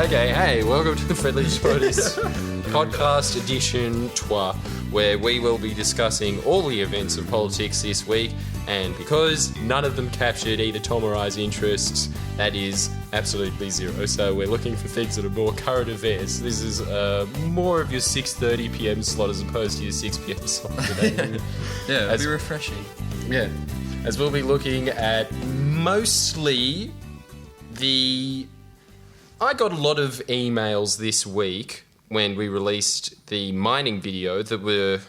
Okay, hey, welcome to the Friendlyjordies podcast edition 2, where we will be discussing all the events of politics this week, and because none of them captured either Tom or I's interests, that is absolutely zero. So we're looking for things that are more current events. This is more of your 6:30 p.m. slot as opposed to your 6 p.m. slot today. Yeah, it'll be refreshing. Yeah, as we'll be looking at mostly I got a lot of emails this week when we released the mining video that were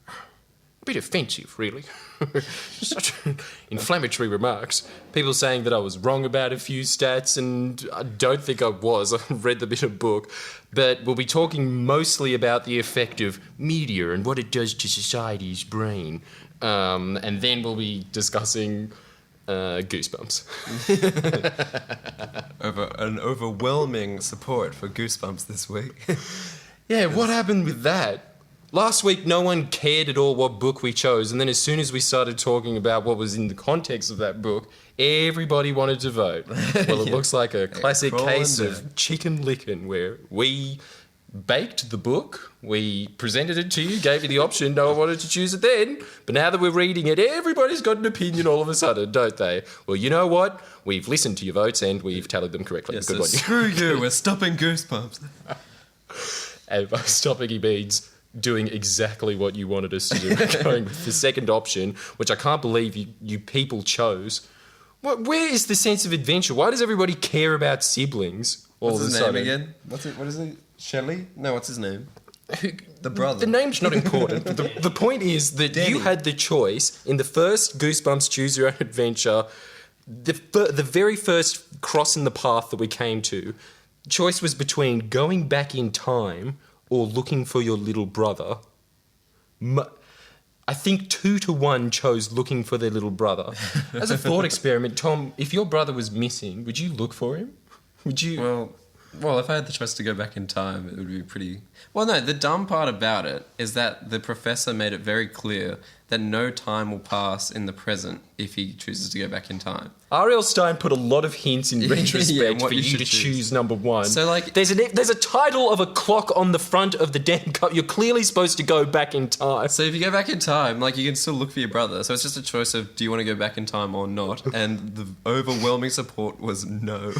a bit offensive, really. Such inflammatory remarks. People saying that I was wrong about a few stats, and I don't think I was. I read them in a book. But we'll be talking mostly about the effect of media and what it does to society's brain. And then we'll be discussing Goosebumps. Over an overwhelming support for Goosebumps this week. Yeah, what happened with that? Last week, no one cared at all what book we chose, and then as soon as we started talking about what was in the context of that book, everybody wanted to vote. Well, it looks like a classic case of chicken licking, where we baked the book, we presented it to you, gave you the option, no one wanted to choose it then, but now that we're reading it, everybody's got an opinion all of a sudden, don't they? Well, you know what? We've listened to your votes and we've tallied them correctly. Yeah, Good so on you. Screw you, we're stopping Goosebumps. And by stopping, he means doing exactly what you wanted us to do. Going with the second option, which I can't believe you people chose. Where is the sense of adventure? Why does everybody care about siblings all What's of a his sudden? name again? What is it? Shelley? No, what's his name? The brother. The name's not important. The point is that DENNY. you had the choice in the first Goosebumps Choose Your Own Adventure, the very first cross in the path that we came to. The choice was between going back in time or looking for your little brother. I think 2-1 chose looking for their little brother. As a thought experiment, Tom, if your brother was missing, would you look for him? Would you? Well, if I had the choice to go back in time, it would be pretty... Well, no, the dumb part about it is that the professor made it very clear that no time will pass in the present if he chooses to go back in time. R.L. Stein put a lot of hints in retrospect what for you to choose number one. So, like... There's a title of a clock on the front of the damn cup. You're clearly supposed to go back in time. So if you go back in time, like, you can still look for your brother. So it's just a choice of, do you want to go back in time or not? And the overwhelming support was no.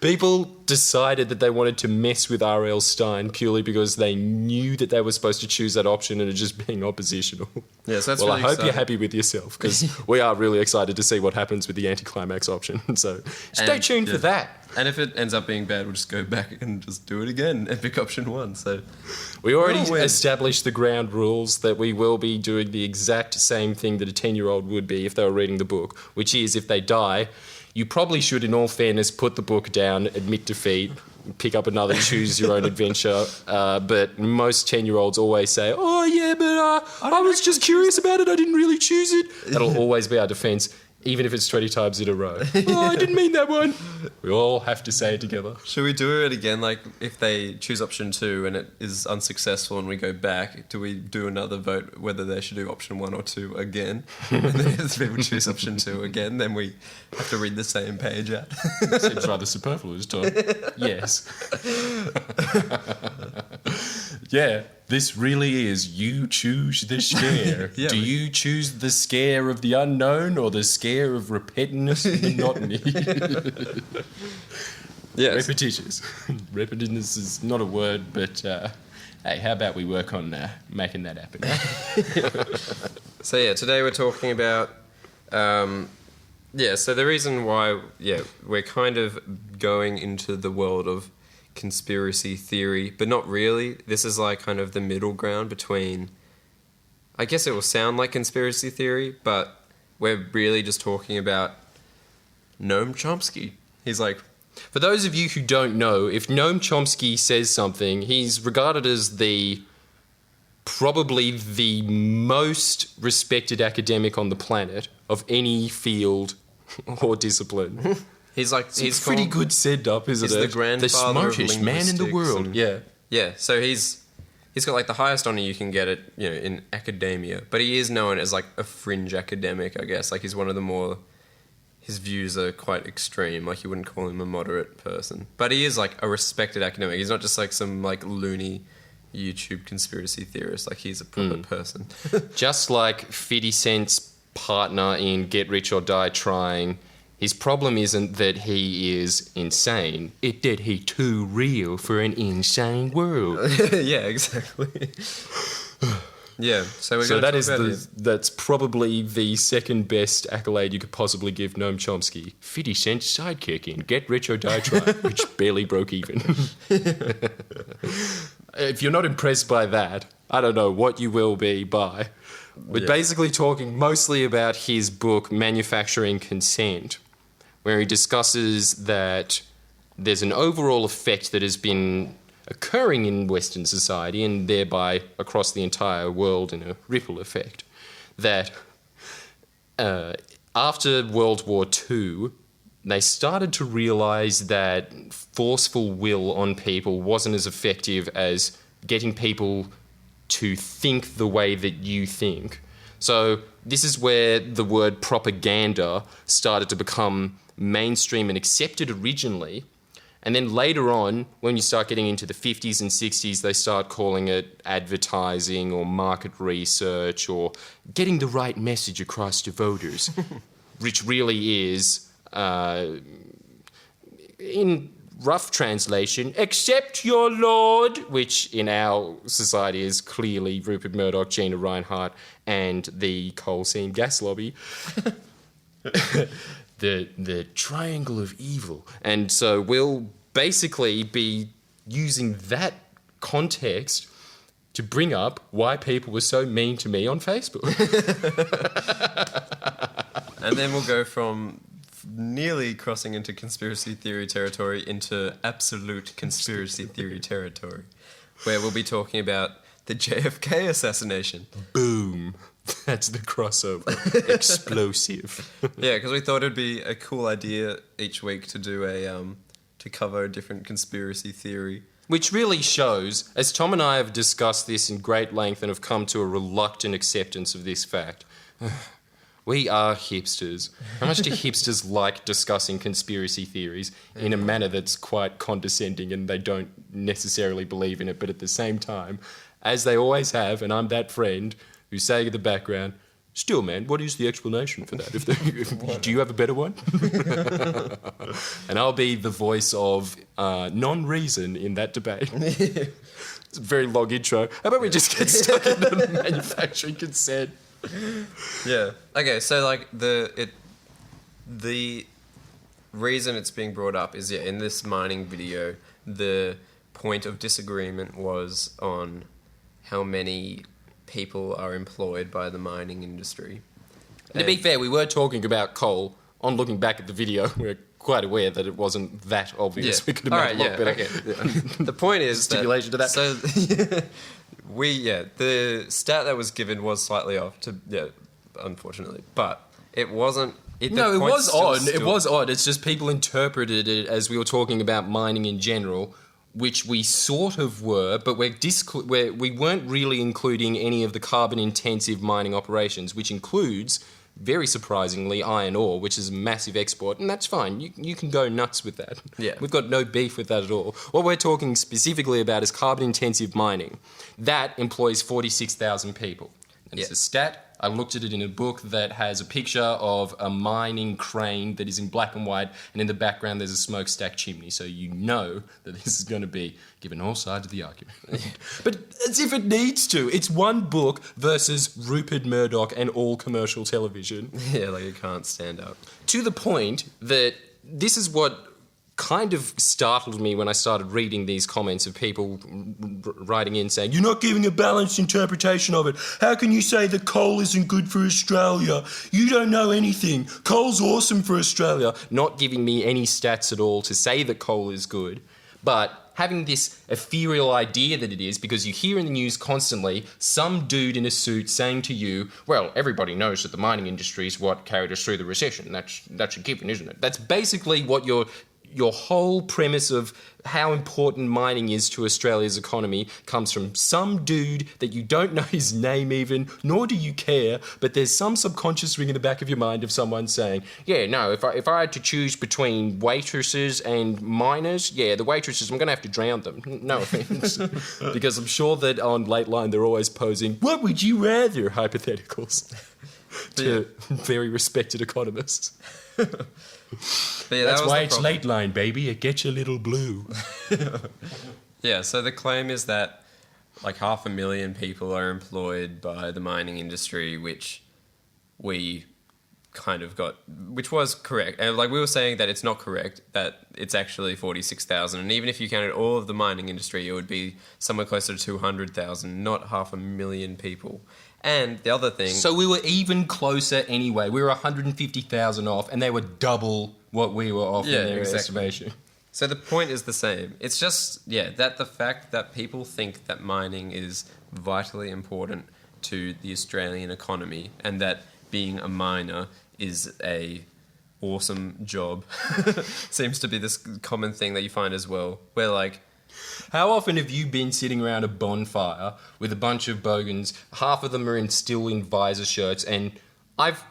People decided that they wanted to mess with R.L. Stein purely because they knew that they were supposed to choose that option and are just being oppositional. Yeah, so that's well, really I hope exciting. you're happy with yourself, because we are really excited to see what happens with the anticlimax option. So stay tuned for that. And if it ends up being bad, we'll just go back and just do it again and pick option 1. So we already established the ground rules that we will be doing the exact same thing that a 10-year-old would be if they were reading the book, which is if they die, you probably should, in all fairness, put the book down, admit defeat, pick up another choose your own adventure. But most 10-year-olds always say, oh yeah, but I was just curious about it, I didn't really choose it. That'll always be our defense, even if it's 20 times in a row. Oh, I didn't mean that one. We all have to say it together. should we do it again? Like, if they choose option 2 and it is unsuccessful and we go back, do we do another vote whether they should do option 1 or 2 again? And then if people choose option 2 again, then we have to read the same page out. Seems rather superfluous, Tom. Yes. Yeah, this really is you choose the scare. Yeah, Do you choose the scare of the unknown or the scare of repetitiveness and monotony? Yes. Repetitious. Repetitiveness is not a word, but hey, how about we work on making that happen? So yeah, today we're talking about... so the reason why, we're kind of going into the world of conspiracy theory, but not really. This is like kind of the middle ground between... I guess it will sound like conspiracy theory, but we're really just talking about Noam Chomsky. He's like... For those of you who don't know, if Noam Chomsky says something, he's regarded as probably the most respected academic on the planet of any field or discipline. He's pretty good send-up, isn't it? He's the grandfather of smartest man in the world. Yeah. Yeah, so he's got like the highest honor you can get at, in academia, but he is known as like a fringe academic, I guess. Like he's one of the more... his views are quite extreme. Like, you wouldn't call him a moderate person. But he is, like, a respected academic. He's not just, like, some, like, loony YouTube conspiracy theorist. Like, he's a proper person. Just like 50 Cent's partner in Get Rich or Die Trying, his problem isn't that he is insane, it's that he's too real for an insane world. Yeah, exactly. Yeah, so we're So going to that talk about is that's probably the second best accolade you could possibly give Noam Chomsky. 50 Cent's sidekick in Get Rich or Die Trying, which barely broke even. If you're not impressed by that, I don't know what you will be by. We're basically talking mostly about his book, Manufacturing Consent, where he discusses that there's an overall effect that has been occurring in Western society and thereby across the entire world in a ripple effect, that after World War II, they started to realise that forceful will on people wasn't as effective as getting people to think the way that you think. So this is where the word propaganda started to become mainstream and accepted originally. And then later on, when you start getting into the 50s and 60s, they start calling it advertising or market research or getting the right message across to voters, which really is, in rough translation, accept your lord, which in our society is clearly Rupert Murdoch, Gina Reinhardt, and the coal seam gas lobby. The triangle of evil. And so we'll basically be using that context to bring up why people were so mean to me on Facebook. And then we'll go from nearly crossing into conspiracy theory territory into absolute conspiracy theory territory, where we'll be talking about the JFK assassination. Boom. That's the crossover. Explosive. Yeah, because we thought it'd be a cool idea each week to do to cover a different conspiracy theory. Which really shows, as Tom and I have discussed this in great length and have come to a reluctant acceptance of this fact, we are hipsters. How much do hipsters like discussing conspiracy theories in a manner that's quite condescending and they don't necessarily believe in it, but at the same time, as they always have, and I'm that friend who's saying in the background, still, man, what is the explanation for that? Do you have a better one? And I'll be the voice of non-reason in that debate. It's a very long intro. How about we just get stuck into the manufacturing consent? Yeah. Okay, so like the reason it's being brought up is, in this mining video, the point of disagreement was on how many people are employed by the mining industry. And to be fair, we were talking about coal. On looking back at the video, we're quite aware that it wasn't that obvious. Yeah. We could have made a lot better. Okay. The point is Stipulation to that. So the stat that was given was slightly off. Unfortunately, but it wasn't. It was odd. It was odd. It's just people interpreted it as we were talking about mining in general, which we sort of were, but we weren't really including any of the carbon-intensive mining operations, which includes, very surprisingly, iron ore, which is a massive export, and that's fine. You can go nuts with that. Yeah. We've got no beef with that at all. What we're talking specifically about is carbon-intensive mining. That employs 46,000 people. And it's a stat. I looked at it in a book that has a picture of a mining crane that is in black and white, and in the background there's a smokestack chimney, so you know that this is going to be given all sides of the argument. But as if it needs to. It's one book versus Rupert Murdoch and all commercial television. Yeah, like it can't stand up. To the point that this is what kind of startled me when I started reading these comments of people writing in saying, you're not giving a balanced interpretation of it. How can you say that coal isn't good for Australia? You don't know anything. Coal's awesome for Australia. Not giving me any stats at all to say that coal is good, but having this ethereal idea that it is, because you hear in the news constantly some dude in a suit saying to you, well, everybody knows that the mining industry is what carried us through the recession. That's a given, isn't it? That's basically what you're your whole premise of how important mining is to Australia's economy comes from some dude that you don't know his name even, nor do you care, but there's some subconscious ring in the back of your mind of someone saying, yeah, no, if I had to choose between waitresses and miners, yeah, the waitresses, I'm going to have to drown them. No offence. Because I'm sure that on Late Line they're always posing, what would you rather, hypotheticals, to very respected economists. But yeah, That's why it's problem. Late Line, baby. It gets you a little blue. Yeah, so the claim is that like 500,000 people are employed by the mining industry, which we kind of got, which was correct. And like we were saying that it's not correct, that it's actually 46,000. And even if you counted all of the mining industry, it would be somewhere closer to 200,000, not 500,000 people. And the other thing... So we were even closer anyway. We were 150,000 off, and they were double what we were off in their estimation. So the point is the same. It's just, yeah, that the fact that people think that mining is vitally important to the Australian economy and that being a miner is a awesome job seems to be this common thing that you find as well. Where like... How often have you been sitting around a bonfire with a bunch of bogans, half of them are still in visor shirts, and I've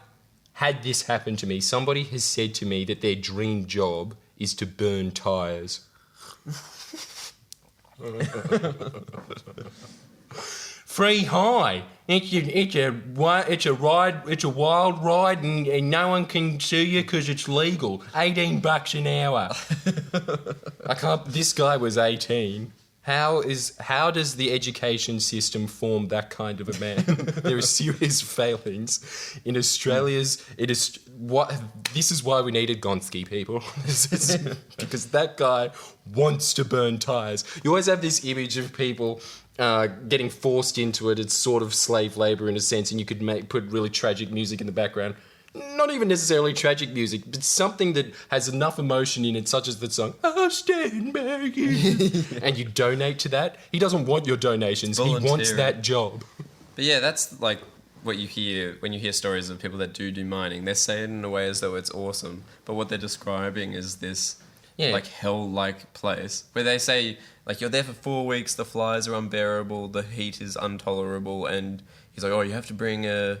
had this happen to me. Somebody has said to me that their dream job is to burn tyres. Free high. It's a wild ride, and no one can sue you because it's legal. $18 an hour. I can't. This guy was 18. How does the education system form that kind of a man? There are serious failings in Australia's. This is why we needed Gonski, people, because that guy wants to burn tyres. You always have this image of people getting forced into it. It's sort of slave labour in a sense, and you could put really tragic music in the background. Not even necessarily tragic music, but something that has enough emotion in it, such as the song, I'll stand by you. And you donate to that. He doesn't want your donations. He wants that job. But yeah, that's like what you hear when you hear stories of people that do mining. They say it in a way as though it's awesome, but what they're describing is this like hell-like place where they say, like, you're there for 4 weeks, the flies are unbearable, the heat is intolerable, and he's like, oh, you have to bring an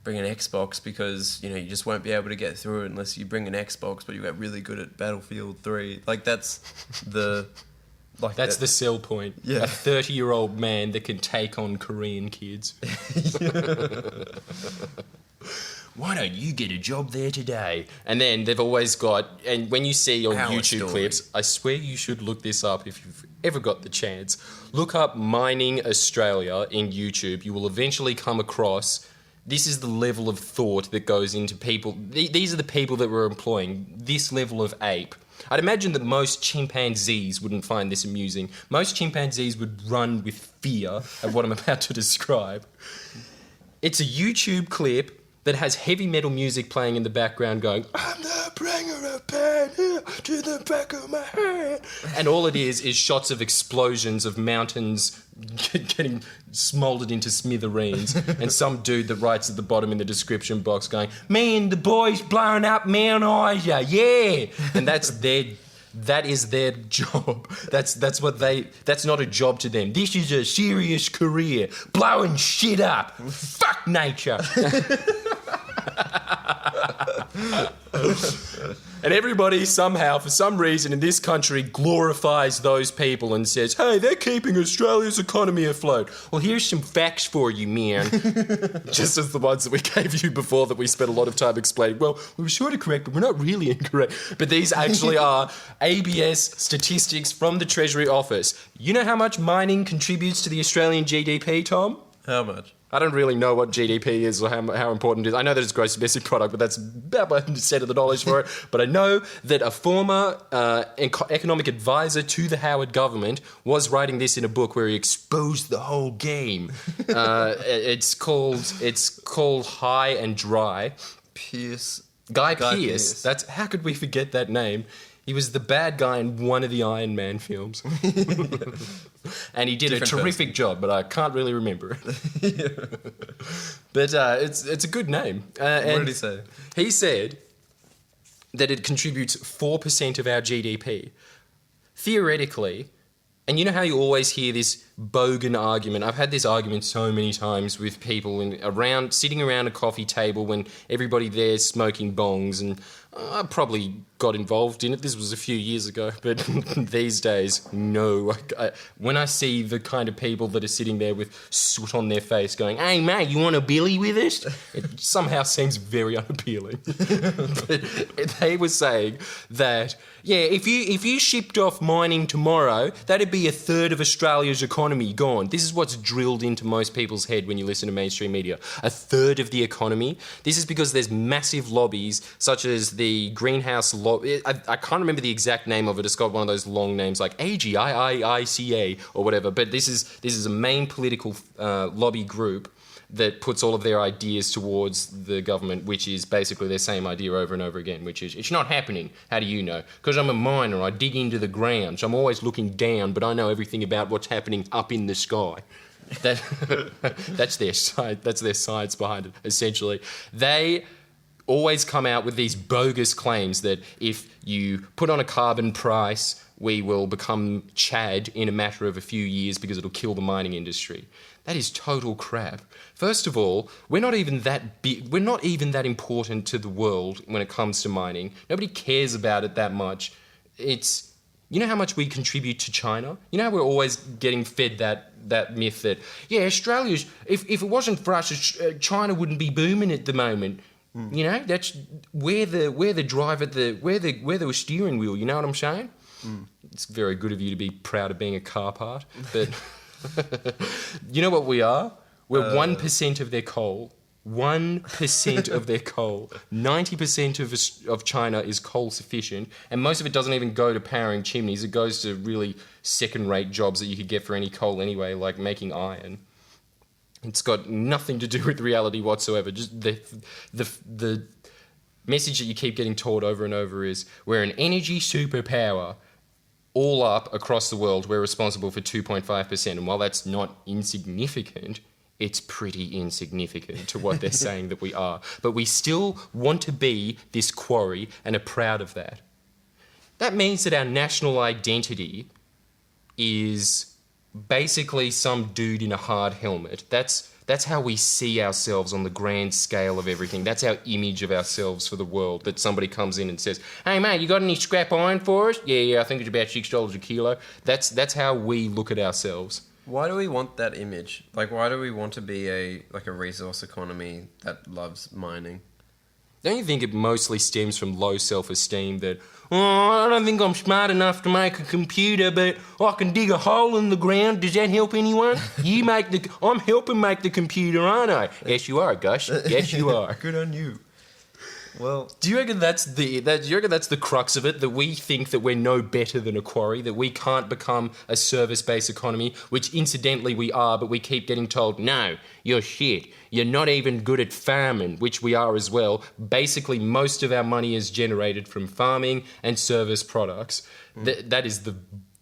Xbox because, you know, you just won't be able to get through it unless you bring an Xbox, but you get really good at Battlefield 3. Like, that's the... Like that's the sell point. Yeah. A 30-year-old man that can take on Korean kids. Why don't you get a job there today? And then they've always got... And when you see on YouTube clips, I swear you should look this up if you've ever got the chance. Look up Mining Australia in YouTube. You will eventually come across... This is the level of thought that goes into people. These are the people that we're employing. This level of ape. I'd imagine that most chimpanzees wouldn't find this amusing. Most chimpanzees would run with fear at what I'm about to describe. It's a YouTube clip that has heavy metal music playing in the background going, I'm the bringer of pain here to the back of my head. And all it is shots of explosions of mountains getting smouldered into smithereens and some dude that writes at the bottom in the description box going, man, the boy's blowing up Mount Isa, yeah. And that is their job. That's not a job to them. This is a serious career. Blowing shit up. Fuck nature. And everybody somehow, for some reason in this country, glorifies those people and says, hey, they're keeping Australia's economy afloat. Well, here's some facts for you, man. Just as the ones that we gave you before that we spent a lot of time explaining. Well, we were sort of correct, but we're not really incorrect. But these actually are ABS statistics from the Treasury Office. You know how much mining contributes to the Australian GDP, Tom? How much? I don't really know what GDP is or how important it is. I know that it's gross domestic product, but that's about 1% of the knowledge for it. But I know that a former economic advisor to the Howard government was writing this in a book where he exposed the whole game. It's called High and Dry. Guy Pearce. That's how could we forget that name? He was the bad guy in one of the Iron Man films. And he did a terrific job, but I can't really remember it. But it's a good name. What did he say? He said, that it contributes 4% of our GDP. Theoretically, and you know how you always hear this bogan argument? I've had this argument so many times with people sitting around a coffee table when everybody there's smoking bongs, and I probably got involved in it. This was a few years ago, but these days, no. When I see the kind of people that are sitting there with soot on their face going, "Hey mate, you want a billy with us?" It somehow seems very unappealing. But they were saying that, yeah, if you shipped off mining tomorrow, that'd be a third of Australia's economy gone. This is what's drilled into most people's head when you listen to mainstream media. A third of the economy. This is because there's massive lobbies such as the greenhouse lobby. I can't remember the exact name of it. It's got one of those long names like AGIIICA or whatever. But this is a main political lobby group that puts all of their ideas towards the government, which is basically their same idea over and over again, which is, it's not happening. How do you know? Because I'm a miner, I dig into the ground, so I'm always looking down, but I know everything about what's happening up in the sky. That's their side. That's their science behind it, essentially. They always come out with these bogus claims that if you put on a carbon price, we will become Chad in a matter of a few years because it'll kill the mining industry. That is total crap. First of all, we're not even that big. We're not even that important to the world when it comes to mining. Nobody cares about it that much. It's, you know how much we contribute to China? You know how we're always getting fed that myth that, yeah, Australia's, if it wasn't for us, China wouldn't be booming at the moment. You know, that's we're the driver, we're the steering wheel. You know what I'm saying? It's very good of you to be proud of being a car part, but you know what we are? We're 1% of their coal. 1% of their coal. 90% of China is coal sufficient, and most of it doesn't even go to powering chimneys. It goes to really second-rate jobs that you could get for any coal anyway, like making iron. It's got nothing to do with reality whatsoever. Just the message that you keep getting taught over and over is, we're an energy superpower. All up across the world, we're responsible for 2.5%. And while that's not insignificant, it's pretty insignificant to what they're saying that we are. But we still want to be this quarry and are proud of that. That means that our national identity is basically some dude in a hard helmet. That's how we see ourselves on the grand scale of everything. That's our image of ourselves for the world, that somebody comes in and says, "Hey mate, you got any scrap iron for us?" Yeah, I think it's about $6 a kilo. That's how we look at ourselves. Why do we want that image? Like, why do we want to be a resource economy that loves mining? Don't you think it mostly stems from low self-esteem that, I don't think I'm smart enough to make a computer, but I can dig a hole in the ground. Does that help anyone? I'm helping make the computer, aren't I? Yes, you are, Gus. Yes, you are. Good on you. Well, do you reckon that's the crux of it? That we think that we're no better than a quarry, that we can't become a service-based economy, which incidentally we are, but we keep getting told, no, you're shit. You're not even good at farming, which we are as well. Basically, most of our money is generated from farming and service products. That is the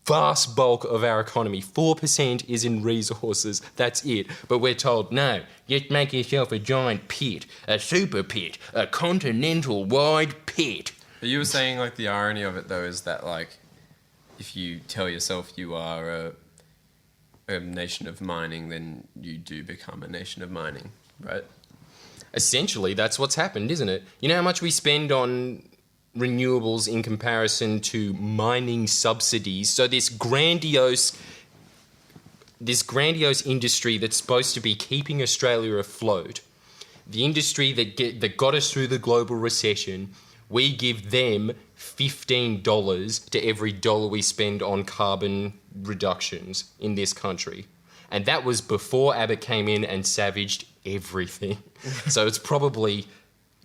vast bulk of our economy. 4% is in resources. That's it. But we're told, no, just make yourself a giant pit, a super pit, a continental-wide pit. But you were saying, like, the irony of it, though, is that, like, if you tell yourself you are a nation of mining, then you do become a nation of mining, right? Essentially, that's what's happened, isn't it? You know how much we spend on renewables in comparison to mining subsidies? So this grandiose industry that's supposed to be keeping Australia afloat, the industry that got us through the global recession, we give them $15 to every dollar we spend on carbon reductions in this country. And that was before Abbott came in and savaged everything. So it's probably...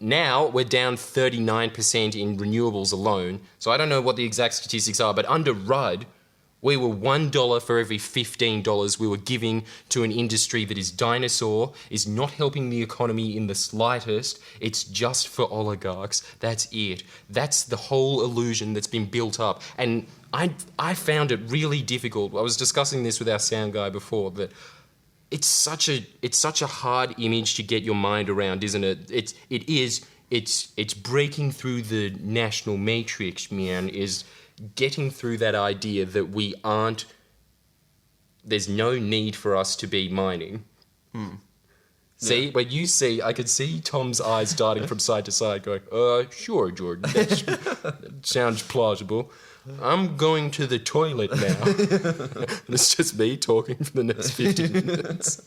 Now we're down 39% in renewables alone. So I don't know what the exact statistics are, but under Rudd, we were $1 for every $15 we were giving to an industry that is dinosaur, is not helping the economy in the slightest. It's just for oligarchs. That's it. That's the whole illusion that's been built up. And I found it really difficult. I was discussing this with our sound guy before, that it's such a hard image to get your mind around, isn't it? It is it's breaking through the national matrix, man, is getting through that idea that we aren't, there's no need for us to be mining. See, Yeah. when you see, I could see Tom's eyes darting from side to side going, sure, Jordan, that sounds plausible. I'm going to the toilet now. And it's just me talking for the next 15 minutes.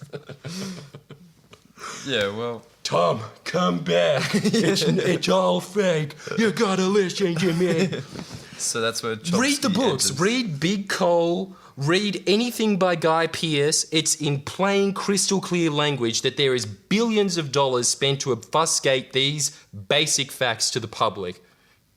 Yeah, well, Tom, come back. It's all fake. You gotta listen to me. so that's where Read the Chomsky books. enters. Read Big Cole. Read anything by Guy Pearce. It's in plain, crystal clear language that there is billions of dollars spent to obfuscate these basic facts to the public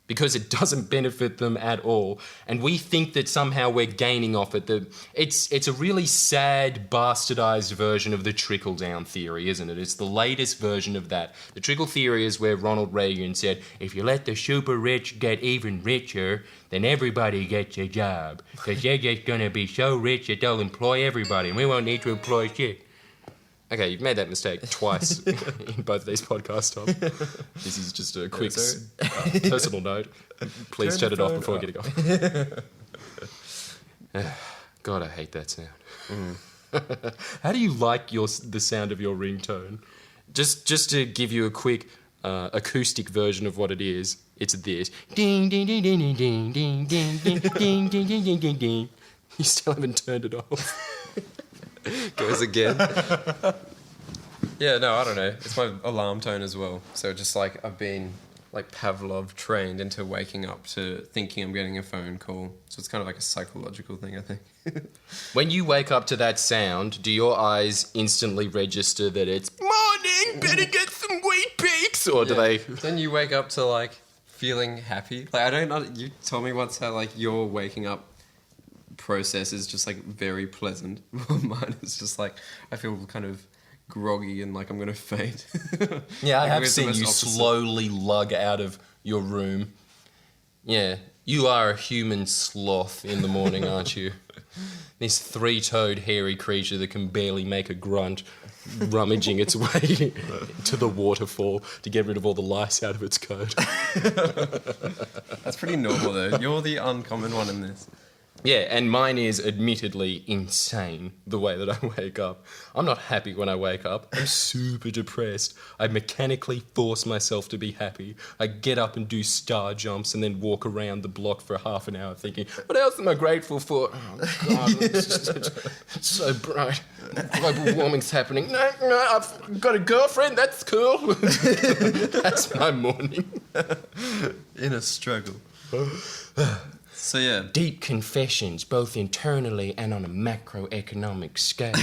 because it doesn't benefit them at all. And we think that somehow we're gaining off it. It's a really sad, bastardized version of the trickle-down theory, isn't it? It's the latest version of that. The trickle theory is where Ronald Reagan said, if you let the super rich get even richer, then everybody gets a job. Because they're just going to be so rich that they'll employ everybody, and we won't need to employ shit. Okay, you've made that mistake twice in both these podcasts, Tom. This is just a quick personal note. Please turn it off before getting off. God, I hate that sound. How do you like the sound of your ringtone? Just to give you a quick acoustic version of what it is, it's this. Ding, ding, ding, ding, ding, ding, ding, ding, ding, ding, ding, ding, ding, ding. You still haven't turned it off. Goes again. Yeah, no, I don't know. It's my alarm tone as well. So just like I've been like Pavlov trained into waking up to thinking I'm getting a phone call. So it's kind of like a psychological thing, I think. When you wake up to that sound, do your eyes instantly register that it's morning, better get some wheat peaks? Or do they... Then you wake up to like feeling happy. Like I don't know, you told me once how like your waking up process is just like very pleasant. Mine is just like I feel kind of groggy and like I'm gonna faint. Yeah, I Like, have we're seen the most you opposite. slowly lug out of your room. Yeah, you are a human sloth in the morning, aren't you? This three-toed hairy creature that can barely make a grunt, rummaging its way to the waterfall to get rid of all the lice out of its coat. That's pretty normal though. You're the uncommon one in this. Yeah, and mine is admittedly insane, the way that I wake up. I'm not happy when I wake up. I'm super depressed. I mechanically force myself to be happy. I get up and do star jumps and then walk around the block for half an hour thinking, what else am I grateful for? Oh, God, it's so bright. Global warming's happening. No, I've got a girlfriend. That's cool. That's my morning. In a struggle. So yeah. Deep confessions, both internally and on a macroeconomic scale.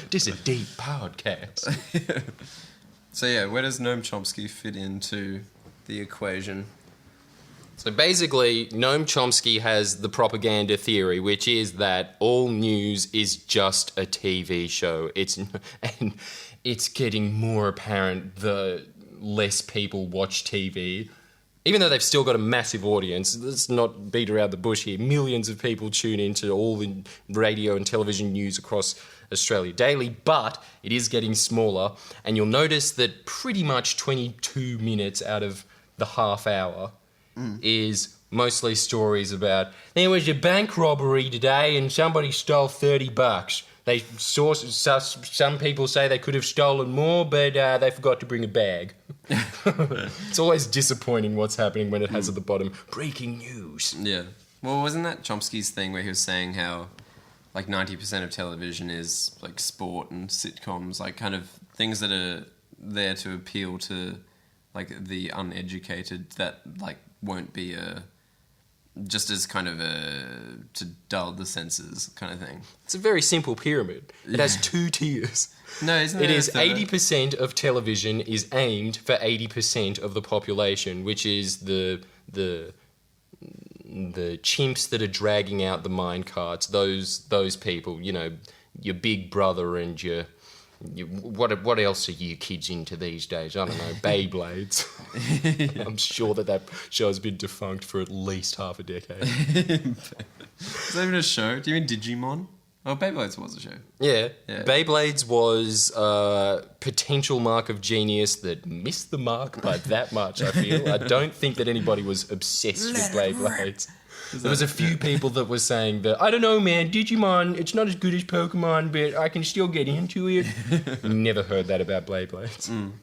This is a deep podcast. So yeah, where does Noam Chomsky fit into the equation? So basically, Noam Chomsky has the propaganda theory, which is that all news is just a TV show. And it's getting more apparent the less people watch TV. Even though they've still got a massive audience, let's not beat around the bush here. Millions of people tune into all the radio and television news across Australia daily, but it is getting smaller. And you'll notice that pretty much 22 minutes out of the half hour is mostly stories about, there was a bank robbery today and somebody stole $30. They saw some people say they could have stolen more, but they forgot to bring a bag. It's always disappointing what's happening when it has at the bottom, breaking news. Yeah. Well, wasn't that Chomsky's thing where he was saying how like 90% of television is like sport and sitcoms, like kind of things that are there to appeal to like the uneducated that like won't be just as kind of to dull the senses kind of thing. It's a very simple pyramid. It has two tiers. No, isn't It there is a third? 80% of television is aimed for 80% of the population, which is the chimps that are dragging out the mine carts. Those people, you know, your Big Brother and your what else are you kids into these days? I don't know, Beyblades. Yeah. I'm sure that show has been defunct for at least half a decade. Is that even a show? Do you mean Digimon? Oh, Beyblades was a show. Yeah. Yeah. Beyblades was a potential mark of genius that missed the mark by that much, I feel. I don't think that anybody was obsessed with Beyblades. There was a few people that were saying that, I don't know, man, Digimon, it's not as good as Pokemon, but I can still get into it. Never heard that about Beyblades.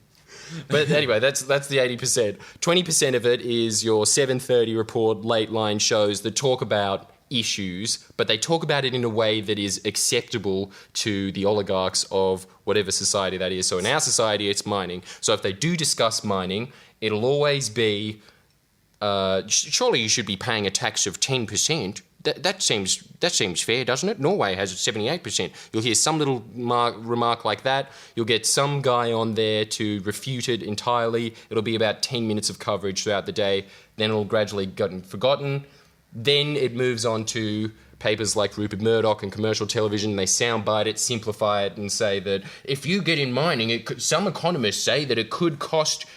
But anyway, that's the 80%. 20% of it is your 7:30 report, late line shows that talk about issues, but they talk about it in a way that is acceptable to the oligarchs of whatever society that is. So in our society, it's mining. So if they do discuss mining, it'll always be, surely you should be paying a tax of 10%. That seems fair, doesn't it? Norway has 78%. You'll hear some little remark like that. You'll get some guy on there to refute it entirely. It'll be about 10 minutes of coverage throughout the day. Then it'll gradually get forgotten. Then it moves on to papers like Rupert Murdoch and commercial television. They soundbite it, simplify it, and say that if you get in mining, some economists say that it could cost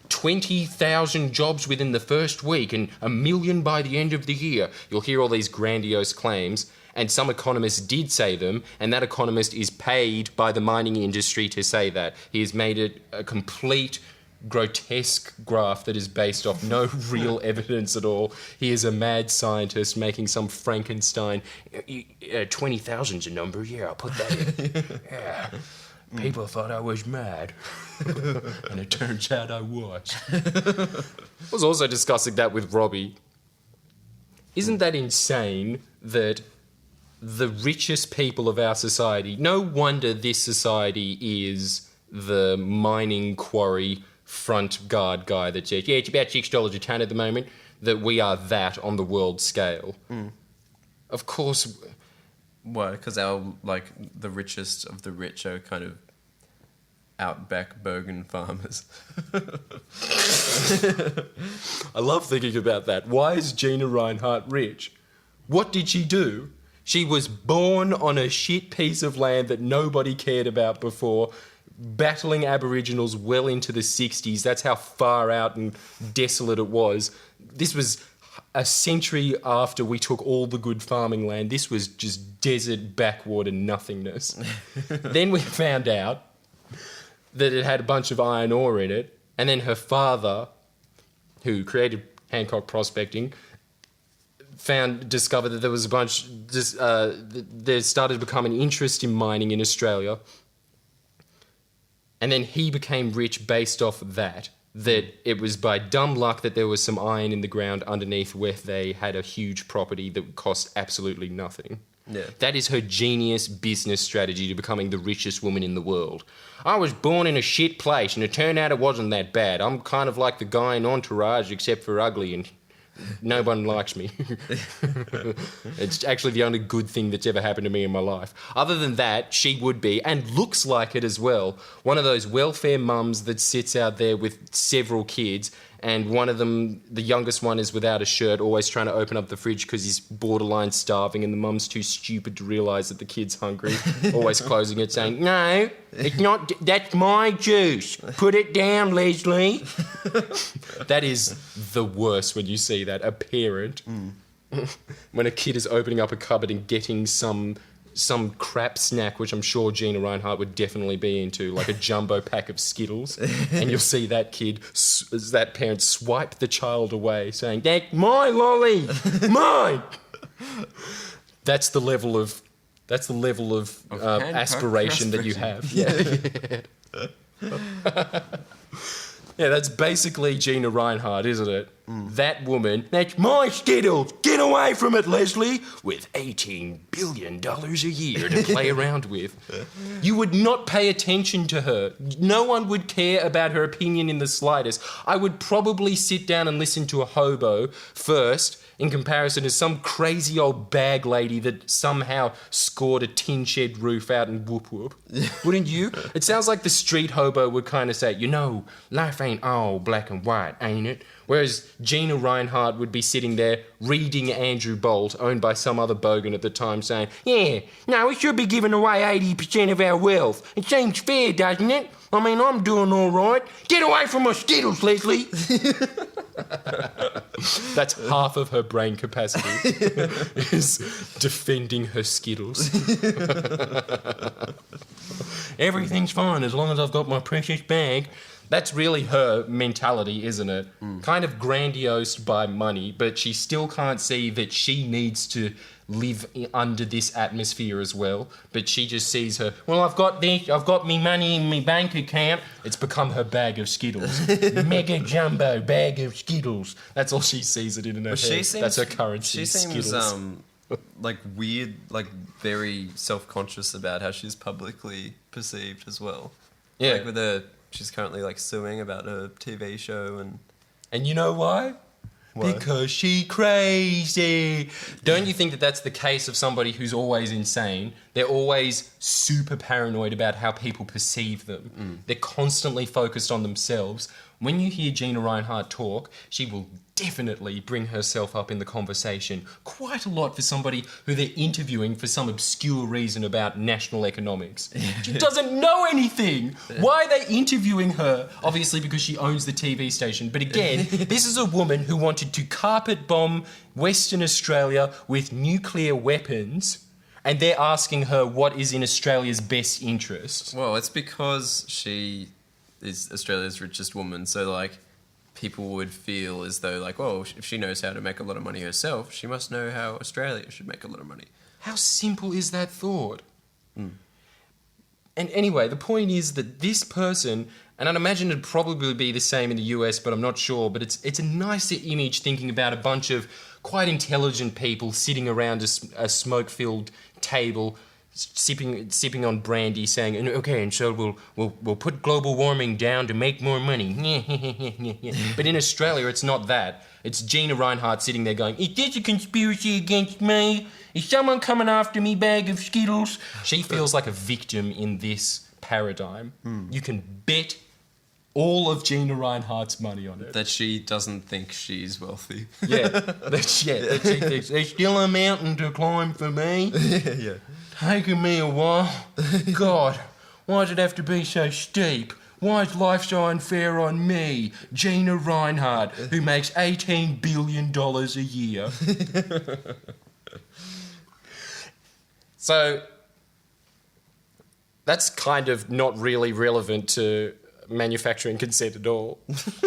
20,000 jobs within the first week and 1 million by the end of the year. You'll hear all these grandiose claims, and some economists did say them, and that economist is paid by the mining industry to say that. He has made it a complete grotesque graph that is based off no real evidence at all. He is a mad scientist making some Frankenstein. 20,000's a number, yeah, I'll put that in. Yeah. People thought I was mad. And it turns out I was. I was also discussing that with Robbie. Isn't that insane that the richest people of our society, no wonder this society is the mining quarry front guard guy that says, yeah, it's about $6 a tonne at the moment, that we are that on the world scale. Of course. What? Because our, the richest of the rich are kind of outback Bergen farmers. I love thinking about that. Why is Gina Reinhardt rich? What did she do? She was born on a shit piece of land that nobody cared about before, battling Aboriginals well into the 60s. That's how far out and desolate it was. This was a century after we took all the good farming land. This was just desert, backwater nothingness. Then we found out that it had a bunch of iron ore in it, and then her father, who created Hancock Prospecting, discovered that there was a bunch. There started to become an interest in mining in Australia, and then he became rich based off that. That it was by dumb luck that there was some iron in the ground underneath where they had a huge property that would cost absolutely nothing. Yeah. That is her genius business strategy to becoming the richest woman in the world. I was born in a shit place and it turned out it wasn't that bad. I'm kind of like the guy in Entourage except for ugly and no one likes me. It's actually the only good thing that's ever happened to me in my life. Other than that, she would be, and looks like it as well, one of those welfare mums that sits out there with several kids, and one of them, the youngest one, is without a shirt, always trying to open up the fridge because he's borderline starving, and the mum's too stupid to realise that the kid's hungry, always closing it, saying, no, it's not, that's my juice. Put it down, Leslie. That is the worst when you see that, a parent. When a kid is opening up a cupboard and getting some crap snack, which I'm sure Gina Reinhardt would definitely be into, like a jumbo pack of Skittles, and you'll see that parent swipe the child away, saying, "That's my lolly, mine." That's the level of aspiration that you have. Yeah. Yeah, that's basically Gina Reinhardt, isn't it? That woman, that's my Skittles! Get away from it, Leslie! With $18 billion a year to play around with. You would not pay attention to her. No one would care about her opinion in the slightest. I would probably sit down and listen to a hobo first, in comparison to some crazy old bag lady that somehow scored a tin shed roof out in Whoop Whoop. Wouldn't you? It sounds like the street hobo would kind of say, you know, life ain't all black and white, ain't it? Whereas Gina Reinhardt would be sitting there reading Andrew Bolt, owned by some other bogan at the time, saying, yeah, no, we should be giving away 80% of our wealth. It seems fair, doesn't it? I mean, I'm doing all right. Get away from my Skittles, Leslie. That's half of her brain capacity, is defending her Skittles. Everything's fine as long as I've got my precious bag. That's really her mentality, isn't it? Kind of grandiose by money, but she still can't see that she needs to live under this atmosphere as well. But she just sees her, well, I've got this, I've got me money in my bank account. It's become her bag of Skittles. Mega jumbo bag of Skittles. That's all she sees it in her head. That's her currency. She seems Skittles. like weird, like very self-conscious about how she's publicly perceived as well. Yeah. Like with her, she's currently like suing about her TV show And you know why? Why? Because she crazy. Don't you think that that's the case of somebody who's always insane? They're always super paranoid about how people perceive them. They're constantly focused on themselves. When you hear Gina Reinhardt talk, she will definitely bring herself up in the conversation quite a lot for somebody who they're interviewing for some obscure reason about national economics. She doesn't know anything. Why are they interviewing her? Obviously because she owns the TV station. But again, this is a woman who wanted to carpet bomb Western Australia with nuclear weapons, and they're asking her what is in Australia's best interest. Well, it's because she is Australia's richest woman, so like people would feel as though like, well, if she knows how to make a lot of money herself, she must know how Australia should make a lot of money. How simple is that thought? And anyway, the point is that this person, and I'd imagine it'd probably be the same in the US, but I'm not sure, but it's a nicer image thinking about a bunch of quite intelligent people sitting around a smoke-filled table, sipping on brandy, saying, okay, and so we'll put global warming down to make more money. But in Australia, it's not that. It's Gina Reinhardt sitting there going, is this a conspiracy against me? Is someone coming after me, bag of Skittles? She feels like a victim in this paradigm. You can bet all of Gina Reinhardt's money on it. That she doesn't think she's wealthy. That she thinks, there's still a mountain to climb for me. Yeah. Taking me a while. God, why does it have to be so steep? Why is life so unfair on me, Gina Reinhardt, who makes $18 billion a year? So, that's kind of not really relevant to manufacturing consent at all.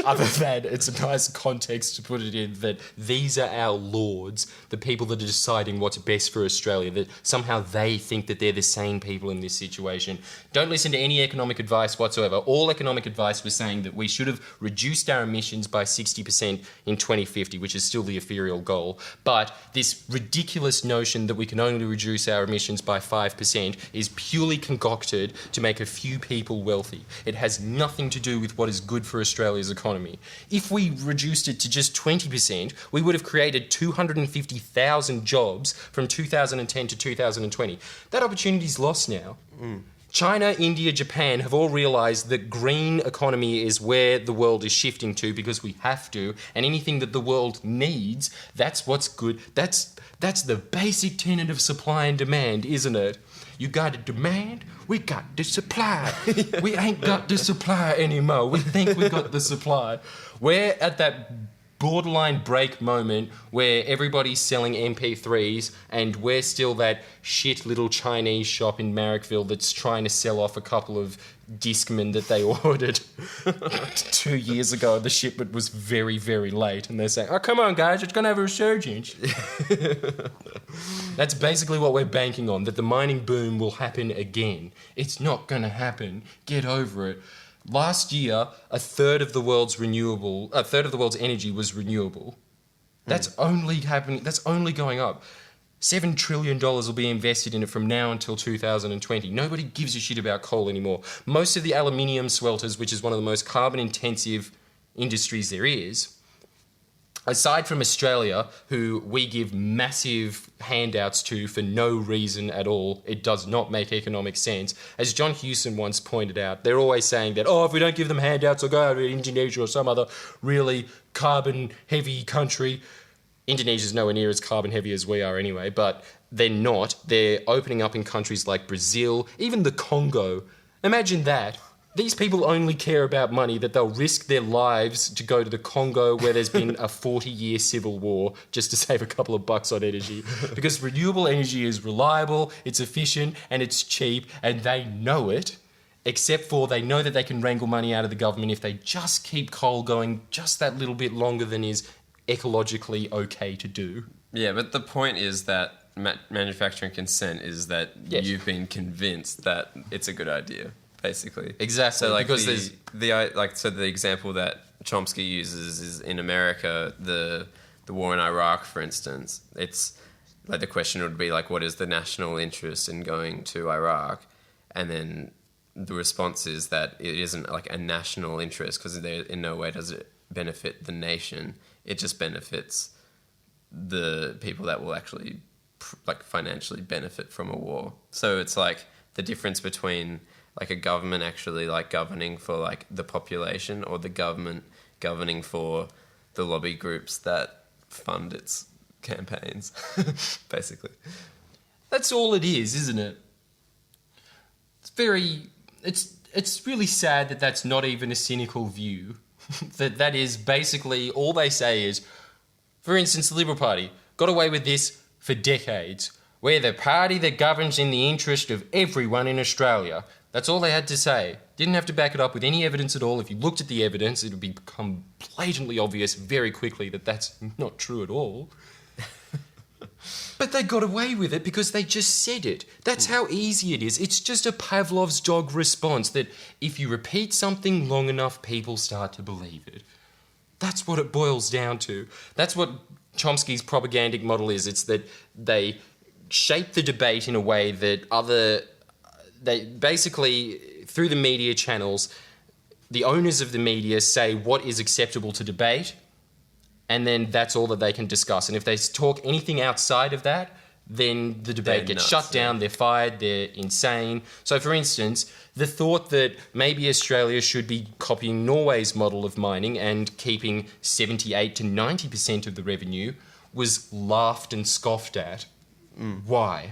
Other than it's a nice context to put it in that these are our lords, the people that are deciding what's best for Australia, that somehow they think that they're the sane people in this situation. Don't listen to any economic advice whatsoever. All economic advice was saying that we should have reduced our emissions by 60% in 2050, which is still the ethereal goal. But this ridiculous notion that we can only reduce our emissions by 5% is purely concocted to make a few people wealthy. It has nothing to do with what is good for Australia's economy. If we reduced it to just 20%, we would have created 250,000 jobs from 2010 to 2020. That opportunity's lost now. China, India, Japan have all realised that green economy is where the world is shifting to because we have to, and anything that the world needs, that's what's good. That's the basic tenet of supply and demand, isn't it? You got a demand, we got the supply. We ain't got the supply anymore. We think we got the supply. We're at that borderline break moment where everybody's selling MP3s and we're still that shit little Chinese shop in Marrickville that's trying to sell off a couple of Discmen that they ordered 2 years ago. The shipment was very, very late and they're saying, oh, come on, guys, it's going to have a resurgence. That's basically what we're banking on, that the mining boom will happen again. It's not going to happen. Get over it. Last year, a third of the world's energy was renewable. That's only happening. That's only going up. $7 trillion will be invested in it from now until 2020. Nobody gives a shit about coal anymore. Most of the aluminium smelters, which is one of the most carbon-intensive industries there is, aside from Australia, who we give massive handouts to for no reason at all, it does not make economic sense. As John Hewson once pointed out, they're always saying that, if we don't give them handouts, they'll go out to Indonesia or some other really carbon-heavy country. Indonesia's nowhere near as carbon-heavy as we are anyway, but they're not. They're opening up in countries like Brazil, even the Congo. Imagine that. These people only care about money, that they'll risk their lives to go to the Congo where there's been a 40-year civil war just to save a couple of bucks on energy. Because renewable energy is reliable, it's efficient, and it's cheap, and they know it, except for they know that they can wrangle money out of the government if they just keep coal going just that little bit longer than is ecologically okay to do. Yeah, but the point is that manufacturing consent is that you've been convinced that it's a good idea. Basically, exactly. So, like, because the example that Chomsky uses is in America, the war in Iraq, for instance. It's like the question would be like, what is the national interest in going to Iraq? And then the response is that it isn't like a national interest because in no way does it benefit the nation. It just benefits the people that will actually like financially benefit from a war. So it's like the difference between like a government actually like governing for like the population or the government governing for the lobby groups that fund its campaigns, basically. That's all it is, isn't it? It's really sad that that's not even a cynical view. that is basically all they say is, for instance, the Liberal Party got away with this for decades. We're the party that governs in the interest of everyone in Australia. That's all they had to say. Didn't have to back it up with any evidence at all. If you looked at the evidence, it would become blatantly obvious very quickly that that's not true at all. But they got away with it because they just said it. That's how easy it is. It's just a Pavlov's dog response that if you repeat something long enough, people start to believe it. That's what it boils down to. That's what Chomsky's propagandic model is. It's that they shape the debate in a way that they basically, through the media channels, the owners of the media say what is acceptable to debate, and then that's all that they can discuss. And if they talk anything outside of that, then the debate gets shut down, they're fired, they're insane. So, for instance, the thought that maybe Australia should be copying Norway's model of mining and keeping 78 to 90% of the revenue was laughed and scoffed at. Why?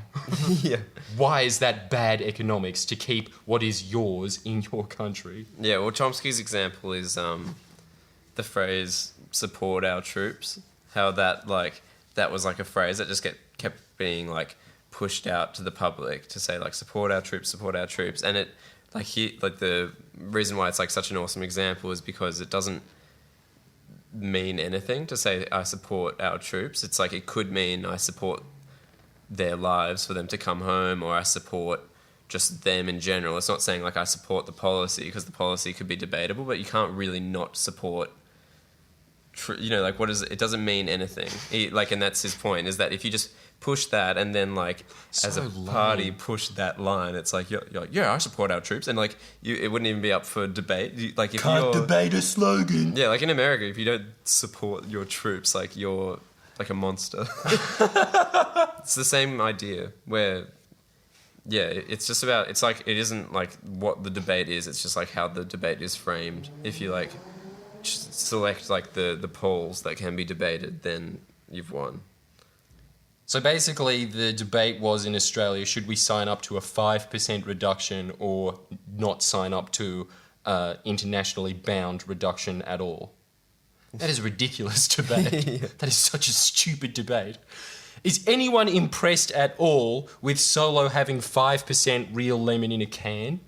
Yeah. Why is that bad economics to keep what is yours in your country? Yeah, well, Chomsky's example is the phrase "support our troops." How that was like a phrase that just kept being like pushed out to the public to say like support our troops, and it the reason why it's like such an awesome example is because it doesn't mean anything to say I support our troops. It's like it could mean I support their lives for them to come home, or I support just them in general. It's not saying like I support the policy, because the policy could be debatable, but you can't really not support what is it? It doesn't mean anything. And that's his point, is that if you just push that and then like as a party push that line, it's like you're like, yeah, I support our troops, and like it wouldn't even be up for debate. If can't debate a slogan. Yeah, like in America, if you don't support your troops, like you're like a monster. It's the same idea where, yeah, it's just about, it's like, it isn't like what the debate is, it's just like how the debate is framed. If you like select like the polls that can be debated, then you've won. So basically the debate was in Australia, should we sign up to a 5% reduction or not sign up to internationally bound reduction at all? That is a ridiculous debate. Yeah. That is such a stupid debate. Is anyone impressed at all with Solo having 5% real lemon in a can?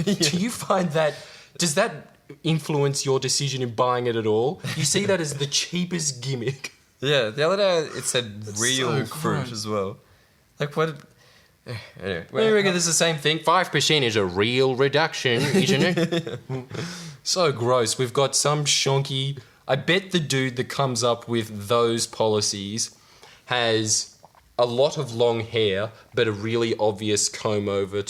Yeah. Do you find that... Does that influence your decision in buying it at all? You see that as the cheapest gimmick? Yeah, the other day it said real fruit as well. Like, what... Anyway. I reckon it's the same thing. 5% is a real reduction, isn't it? So gross. We've got some shonky... I bet the dude that comes up with those policies has a lot of long hair, but a really obvious comb over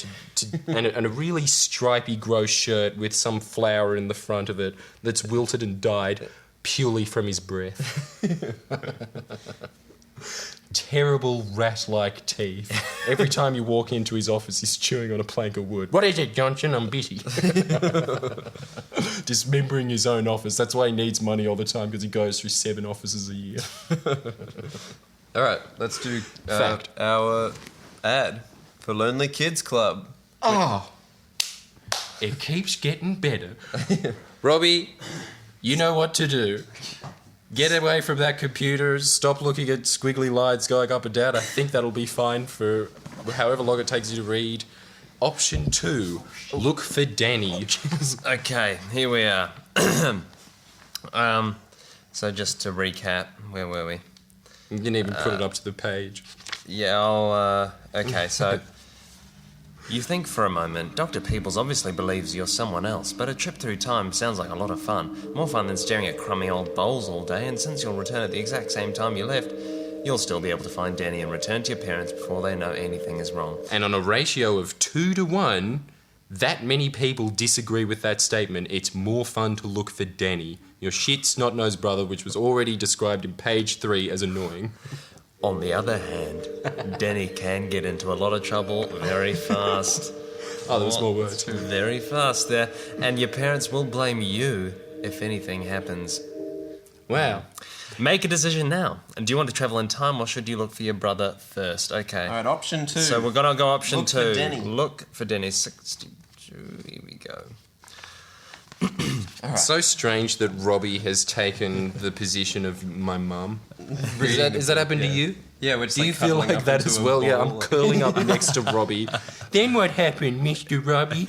and a really stripy, gross shirt with some flower in the front of it that's wilted and dyed. purely from his breath. Terrible rat-like teeth. Every time you walk into his office, he's chewing on a plank of wood. What is it, Johnson? I'm busy. Dismembering his own office. That's why he needs money all the time, because he goes through 7 offices a year. All right, let's do Fact. our ad for Lonely Kids Club. Oh, it keeps getting better. Robbie, you know what to do. Get away from that computer, stop looking at squiggly lines going up and down. I think that'll be fine for however long it takes you to read. Option 2, look for Danny. Okay, here we are. So just to recap, where were we? You didn't even put it up to the page. Yeah, okay, so you think for a moment, Dr. Peoples obviously believes you're someone else, but a trip through time sounds like a lot of fun. More fun than staring at crummy old bowls all day, and since you'll return at the exact same time you left, you'll still be able to find Denny and return to your parents before they know anything is wrong. And on a ratio of 2 to 1, that many people disagree with that statement. It's more fun to look for Danny, your shit snot-nosed brother, which was already described in page 3 as annoying. On the other hand, Denny can get into a lot of trouble very fast. Oh, there was more words. Very fast there. And your parents will blame you if anything happens. Wow. Make a decision now. And do you want to travel in time or should you look for your brother first? Okay. All right, option 2. So we're going to go option 2. Look for Denny. Look for Denny. 62. Here we go. It's so strange that Robbie has taken the position of my mum. Has that happened to you? Yeah, we're just Do you like feel cuddling like up that into as a well? Yeah, ball. I'm curling up next to Robbie. Then what happened, Mr. Robbie?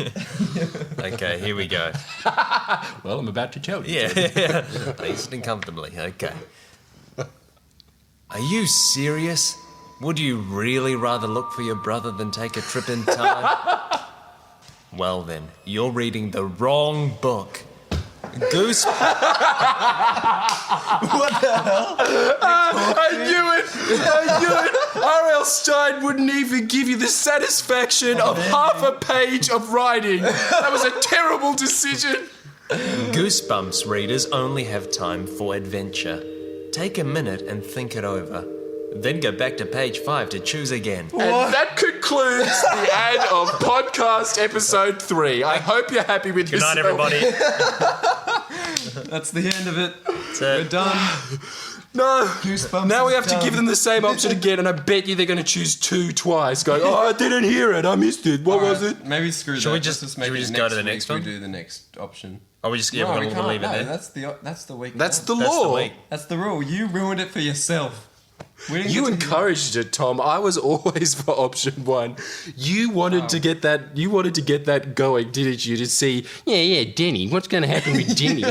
Okay, here we go. Well, I'm about to tell you. Yeah. Listening comfortably. Okay. Are you serious? Would you really rather look for your brother than take a trip in time? Well then, you're reading the wrong book. Goose... I knew it! R.L. Stein wouldn't even give you the satisfaction of half a page of writing. That was a terrible decision. Goosebumps readers only have time for adventure. Take a minute and think it over. Then go back to page 5 to choose again. And that concludes the ad of podcast episode 3. I hope you're happy with Good yourself. night, everybody. That's the end of it. That's We're it. done. No. Goosebumps Now we is have to done. give them the same option again, and I bet you they're going to choose 2 twice. Going, oh, I didn't hear it. I missed it. What was it? Maybe screw that. Should we Let's just- make should we it just go to the week next one? We do the next option. Are we just No, we we'll can't. leave it No, there? that's the week. That's the That's the law. week. That's the rule. You ruined it for yourself. We didn't You get to- encouraged it, Tom. I was always for option 1. You wanted to get that. You wanted to get that going, didn't you? To see, yeah, Denny. What's going to happen with Denny?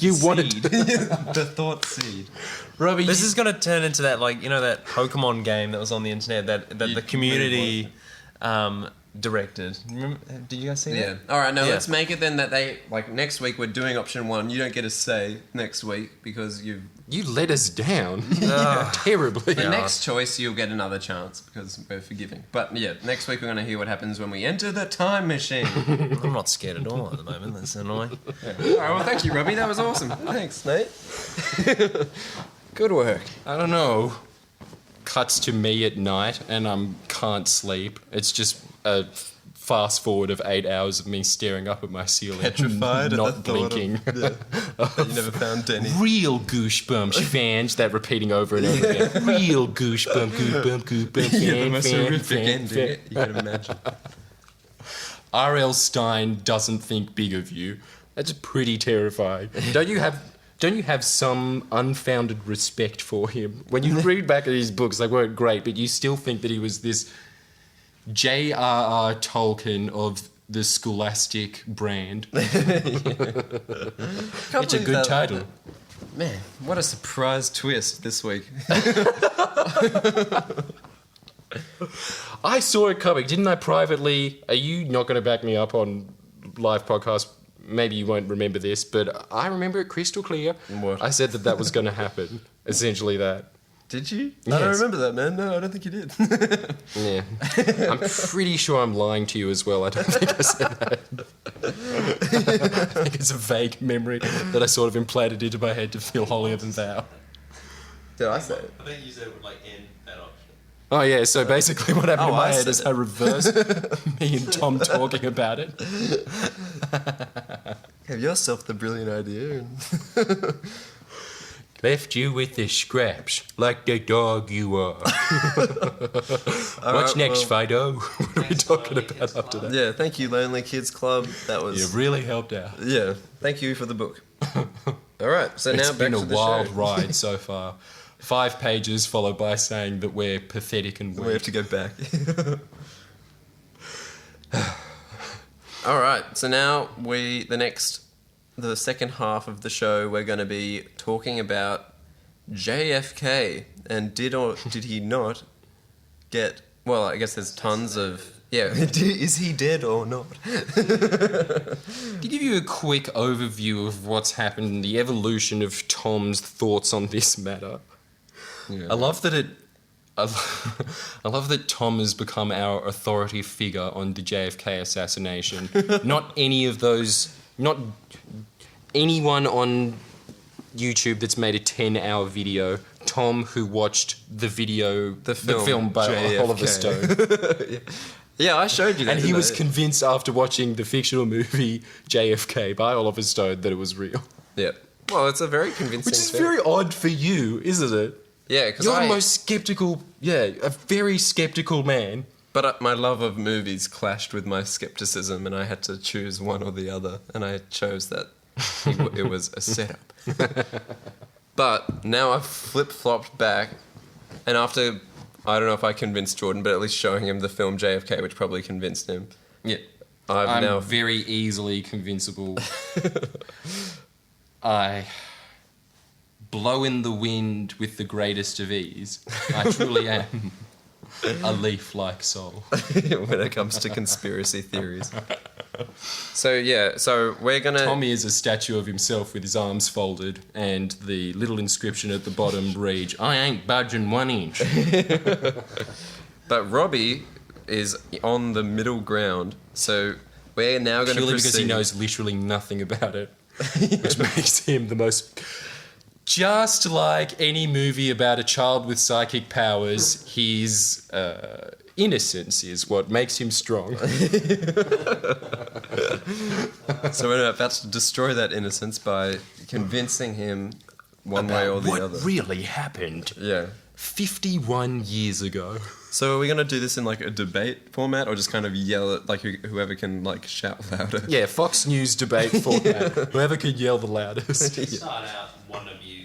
You wanted the thought seed. Robbie. This is going to turn into that, like, you know, that Pokemon game that was on the internet that the community directed. Remember, did you guys see Yeah. that? All right. Now Yeah. let's make it then that they like next week we're doing option 1. You don't get a say next week because you. You let us down terribly. The next choice you'll get another chance because we're forgiving. But yeah, next week we're going to hear what happens when we enter the time machine. I'm not scared at all at the moment. That's annoying. All right. Well, thank you, Robbie. That was awesome. Thanks, Nate. Good work. I don't know. Cuts to me at night, and I can't sleep. It's just a fast forward of 8 hours of me staring up at my ceiling, Petrified at not the thought blinking. You never found Denny. Real goosebumps fans, that repeating over and over again. Real goosebump, Yeah, the most fan, horrific fan, ending fan. you can imagine. R.L. Stein doesn't think big of you. That's pretty terrifying. Don't you have some unfounded respect for him? When you read back at his books, they weren't great, but you still think that he was this J.R.R. Tolkien of the Scholastic brand. It's a good title. Man, what a surprise twist this week. I saw it coming, didn't I, privately? Are you not going to back me up on live podcast? Maybe you won't remember this, but I remember it crystal clear. What? I said that was going to happen. Essentially that. Did you? I Yes. don't remember that, man. No, I don't think you did. Yeah. I'm pretty sure I'm lying to you as well. I don't think I said that. I think it's a vague memory that I sort of implanted into my head to feel holier than thou. Did I say it? I think you said it would like end that option. Oh yeah, so basically what happened in my I head said is it. I reversed me and Tom talking about it. Have yourself the brilliant idea. And Left you with the scraps, like the dog you are. What's next, Fido? What are we talking about after that? yeah, thank you, Lonely Kids Club. That was... You really helped out. Yeah, thank you for the book. All right, so It's now back been to a the wild show. ride so far. 5 pages followed by saying that we're pathetic and We have weak. to go back. All right, so now the second half of the show, we're going to be talking about JFK and did he not get? Well, I guess there's tons of is he dead or not? To give you a quick overview of what's happened and the evolution of Tom's thoughts on this matter, I love that I love that Tom has become our authority figure on the JFK assassination. Not anyone on YouTube that's made a 10-hour video. Tom, who watched the film by JFK. Oliver Stone. Yeah, I showed you that. And he didn't was I? convinced after watching the fictional movie JFK by Oliver Stone that it was real. Yeah. Well, it's a very convincing. Which is thing. very odd for you, isn't it? Yeah, because You're the most skeptical, a very skeptical man. But my love of movies clashed with my skepticism, and I had to choose one or the other, and I chose that it was a setup. But now I've flip-flopped back, and after, I don't know if I convinced Jordan, but at least showing him the film JFK, which probably convinced him. Yeah. I'm I'm now... very easily convincible. I blow in the wind with the greatest of ease. I truly am a leaf-like soul. when it comes to conspiracy theories. So we're gonna... Tommy is a statue of himself with his arms folded and the little inscription at the bottom reads, "I ain't budging 1 inch." But Robbie is on the middle ground, so we're now going to Purely proceed... because he knows literally nothing about it, which makes him the most... Just like any movie about a child with psychic powers, his innocence is what makes him strong. So we're about to destroy that innocence by convincing him one way or the what other. really happened Yeah. 51 years ago. So are we going to do this in like a debate format or just kind of yell at like whoever can like shout louder? Yeah, Fox News debate format. Whoever can yell the loudest. Start out one of you.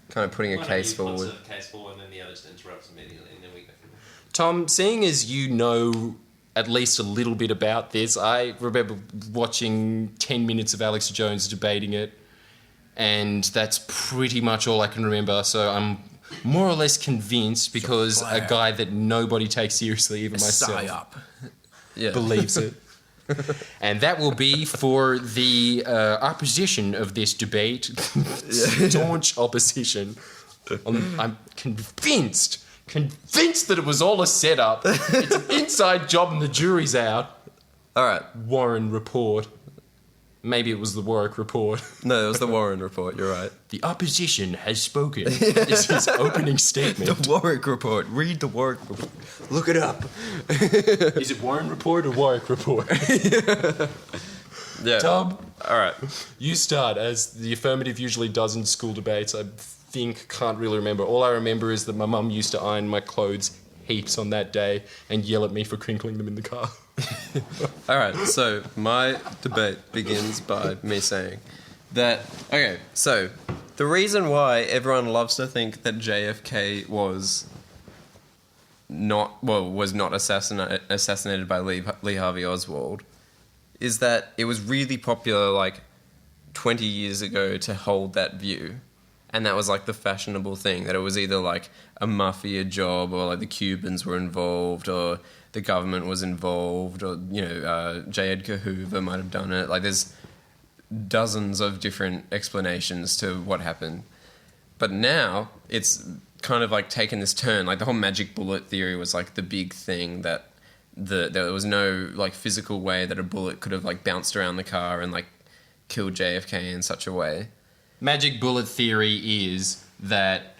Kind of putting a one case of you puts forward. a case forward, and then the other just interrupts immediately, and then we go from there. Tom, seeing as you know at least a little bit about this, I remember watching 10 minutes of Alex Jones debating it, and that's pretty much all I can remember. So I'm more or less convinced because a guy that nobody takes seriously, even myself, Yeah. believes it. And that will be for the opposition of this debate, staunch opposition. I'm convinced that it was all a setup. It's an inside job and the jury's out. All right. Warren Report. Maybe it was the Warwick Report. No, it was the Warren Report. You're right. The opposition has spoken. Is his opening statement. The Warwick Report. Read the Warwick Report. Look it up. Is it Warren Report or Warwick Report? Yeah. Tom, All right. you start, as the affirmative usually does in school debates. I can't really remember. All I remember is that my mum used to iron my clothes heaps on that day and yell at me for crinkling them in the car. All right, so my debate begins by me saying that, okay, so the reason why everyone loves to think that JFK was not assassinated by Lee Harvey Oswald is that it was really popular like 20 years ago to hold that view. And that was like the fashionable thing, that it was either like a mafia job or like the Cubans were involved or the government was involved or, J. Edgar Hoover might have done it. Like there's dozens of different explanations to what happened. But now it's kind of like taken this turn. Like the whole magic bullet theory was like the big thing that there was no like physical way that a bullet could have like bounced around the car and like killed JFK in such a way. Magic bullet theory is that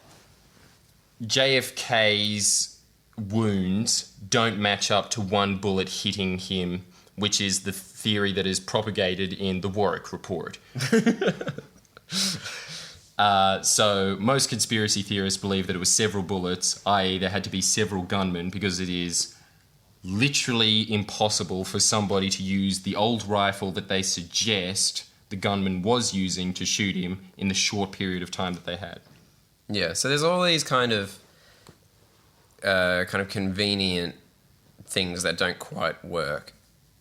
JFK's wounds don't match up to one bullet hitting him, which is the theory that is propagated in the Warwick Report. So most conspiracy theorists believe that it was several bullets, i.e. there had to be several gunmen, because it is literally impossible for somebody to use the old rifle that they suggest the gunman was using to shoot him in the short period of time that they had. Yeah, so there's all these kind of convenient things that don't quite work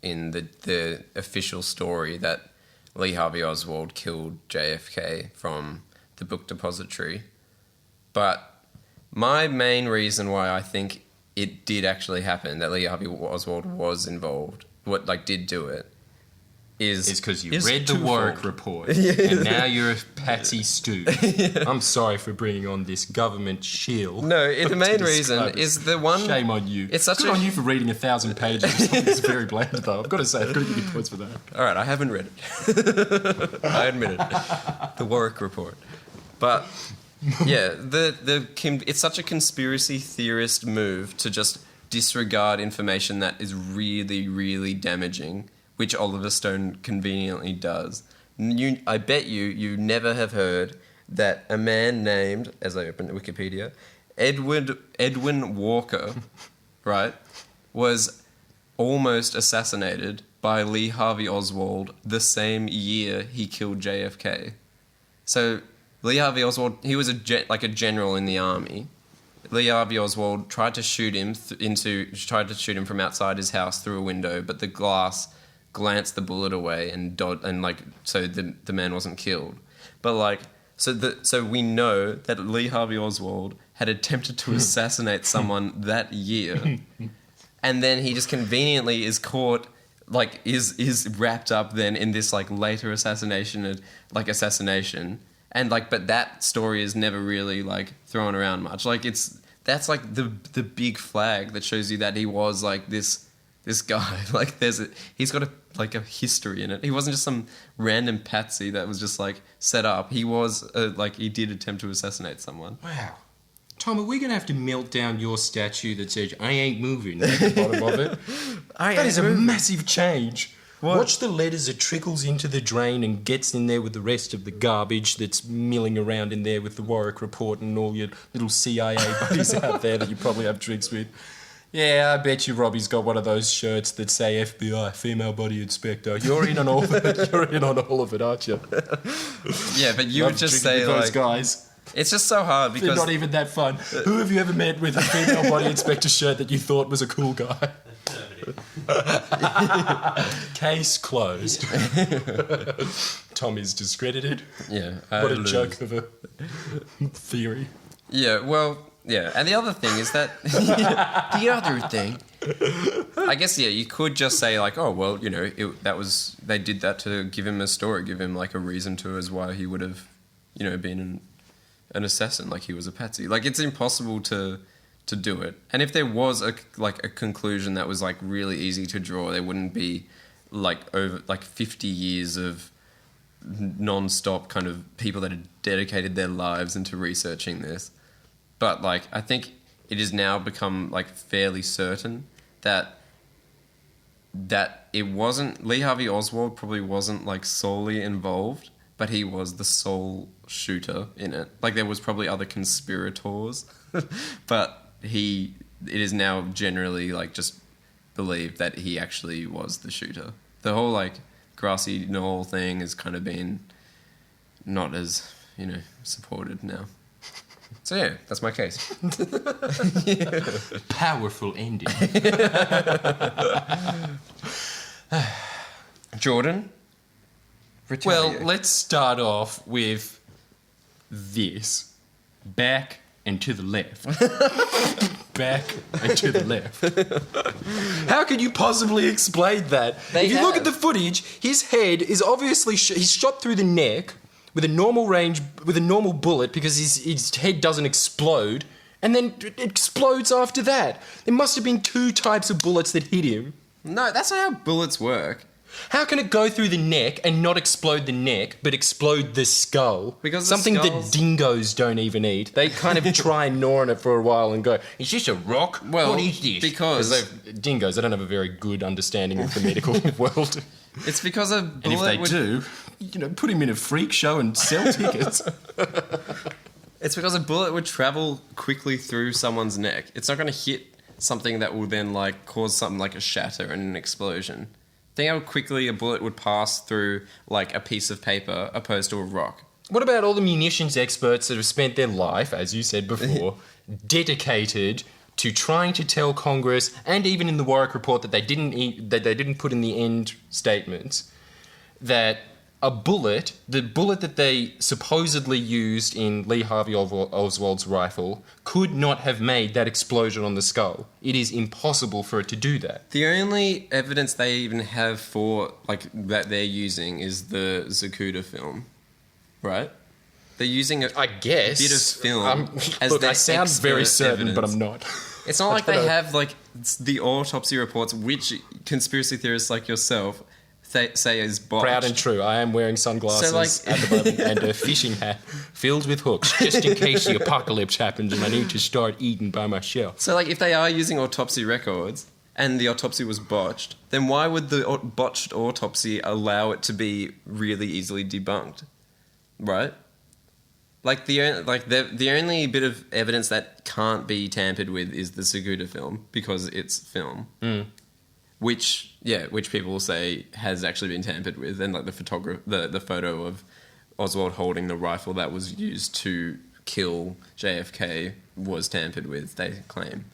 in the official story that Lee Harvey Oswald killed JFK from the book depository. But my main reason why I think it did actually happen, that Lee Harvey Oswald was involved, did do it, is because you is read the twofold. Warwick Report, and now you're a patsy stew. I'm sorry for bringing on this government shield. No, the main to reason describe it. is the one... Shame on you. It's such Good on you for reading 1,000 pages. It's very bland, though. I've got to say, I've got to give you points for that. All right, I haven't read it. I admit it. The Warwick Report. But, yeah, it's such a conspiracy theorist move to just disregard information that is really, really damaging, which Oliver Stone conveniently does. I bet you never have heard that a man named, as I open Wikipedia, Edwin Walker, right, was almost assassinated by Lee Harvey Oswald the same year he killed JFK. So Lee Harvey Oswald, he was a general in the army. Lee Harvey Oswald tried to shoot him from outside his house through a window, but the glass glanced the bullet away so the man wasn't killed. But so we know that Lee Harvey Oswald had attempted to assassinate someone that year, and then he just conveniently is caught, is wrapped up then in this later assassination, and but that story is never really thrown around much. That's the big flag that shows you that he was this guy. He's got a history in it. He wasn't just some random patsy that was just set up. He was he did attempt to assassinate someone. Wow. Tom, are we going to have to melt down your statue that says, "I ain't moving" at the bottom of it? That is a massive change. What? Watch the lead as it trickles into the drain and gets in there with the rest of the garbage that's milling around in there with the Warwick Report and all your little CIA buddies out there that you probably have drinks with. Yeah, I bet you Robbie's got one of those shirts that say FBI, female body inspector. You're in on all of it. You're in on all of it, aren't you? Yeah, but you would just say those guys. It's just so hard because They're not even that fun. Who have you ever met with a female body inspector shirt that you thought was a cool guy? Case closed. Tom is discredited. Yeah, What a joke of a theory. Yeah, well, yeah, and the other thing is that I guess you could just say oh well, they did that to give him a story, give him a reason to as why he would have been an assassin, he was a patsy. It's impossible to do it. And if there was a conclusion that was really easy to draw, there wouldn't be over 50 years of non-stop kind of people that had dedicated their lives into researching this. But I think it has now become fairly certain that it wasn't Lee Harvey Oswald probably wasn't solely involved, but he was the sole shooter in it. There was probably other conspirators, but it is now generally just believed that he actually was the shooter. The whole grassy knoll thing has kind of been not as supported now. So yeah, that's my case. Powerful ending. Jordan? Well, retaliate. let's start off with this. Back and to the left. Back and to the left. How could you possibly explain that? If you look at the footage, his head is obviously... he's shot through the neck, with a normal bullet because his head doesn't explode, and then it explodes after that. There must have been 2 types of bullets that hit him. No, that's not how bullets work. How can it go through the neck and not explode the neck, but explode the skull? Because the something skulls- that dingoes don't even eat. They kind of try gnawing it for a while and go, "Is this a rock? Well, What is this?" because- dingoes, they don't have a very good understanding of the medical world. It's because a And bullet if they would... do, put him in a freak show and sell tickets. It's because a bullet would travel quickly through someone's neck. It's not going to hit something that will then like cause something like a shatter and an explosion. Think how quickly a bullet would pass through like a piece of paper opposed to a rock. What about all the munitions experts that have spent their life, as you said before, dedicated to trying to tell Congress, and even in the Warwick report that they didn't put in the end statements, that the bullet that they supposedly used in Lee Harvey Oswald's rifle could not have made that explosion on the skull. It is impossible for it to do that. The only evidence they even have for like that they're using is the Zakuta film, right? They're using a I guess. bit of film as Look, their I sound very expert certain, but evidence. I'm not. It's not like I don't they know. have like the autopsy reports, which conspiracy theorists like yourself say is botched. Proud and true. I am wearing sunglasses So, like- at the moment and a fishing hat filled with hooks, just in case the apocalypse happens and I need to start eating by myself. So, like, if they are using autopsy records and the autopsy was botched, then why would the botched autopsy allow it to be really easily debunked? Right? Like, the only bit of evidence that can't be tampered with is the Seguda film because it's film. Which people will say has actually been tampered with, and like the photo of Oswald holding the rifle that was used to kill JFK was tampered with, they claim.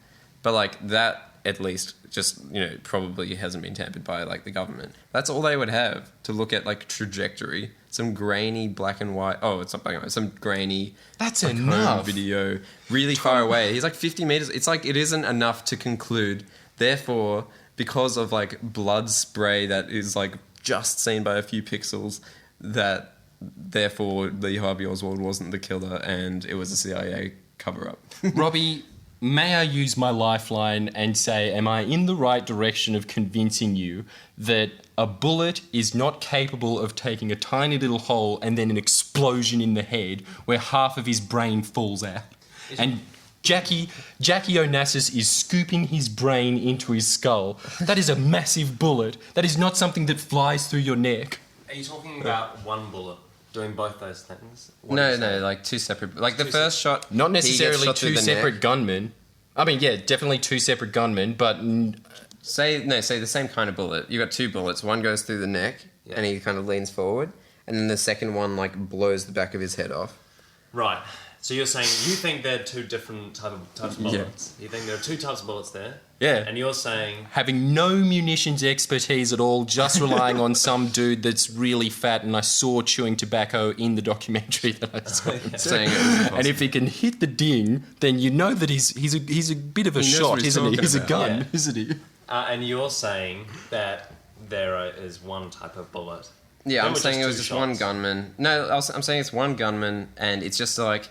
But like that, at least, just probably hasn't been tampered by like the government. That's all they would have to look at, like trajectory, some grainy black and white. Oh, it's not black and white. Some grainy. That's like, home enough. video, really far away. He's like 50 meters. It's like it isn't enough to conclude. Therefore, because of like blood spray that is like just seen by a few pixels, that therefore Lee Harvey Oswald wasn't the killer and it was a CIA cover-up. Robbie, may I use my lifeline and say, am I in the right direction of convincing you that a bullet is not capable of taking a tiny little hole and then an explosion in the head where half of his brain falls out? And Jackie Onassis is scooping his brain into his skull. That is a massive bullet. That is not something that flies through your neck. Are you talking about one bullet doing both those things? No, like two separate. Like the first shot, Not he gets necessarily shot through two the separate neck. gunmen. I mean, yeah, definitely two separate gunmen, but Say the same kind of bullet. You got two bullets. One goes through the neck, and he kind of leans forward, and then the second one like blows the back of his head off. Right. So you're saying you think there are two different types of bullets. You think there are two types of bullets there. Yeah. And you're saying having no munitions expertise at all, just relying on some dude that's really fat and I saw chewing tobacco in the documentary that I saw. Saying it was impossible. And if he can hit the ding, then you know that he's a bit of a He knows shot, what he's isn't he? talking He's a about. gun, Yeah. isn't he? and you're saying that there is one type of bullet. Yeah, There I'm were saying it was two just one shots. gunman. No, I'm saying it's one gunman, and it's just like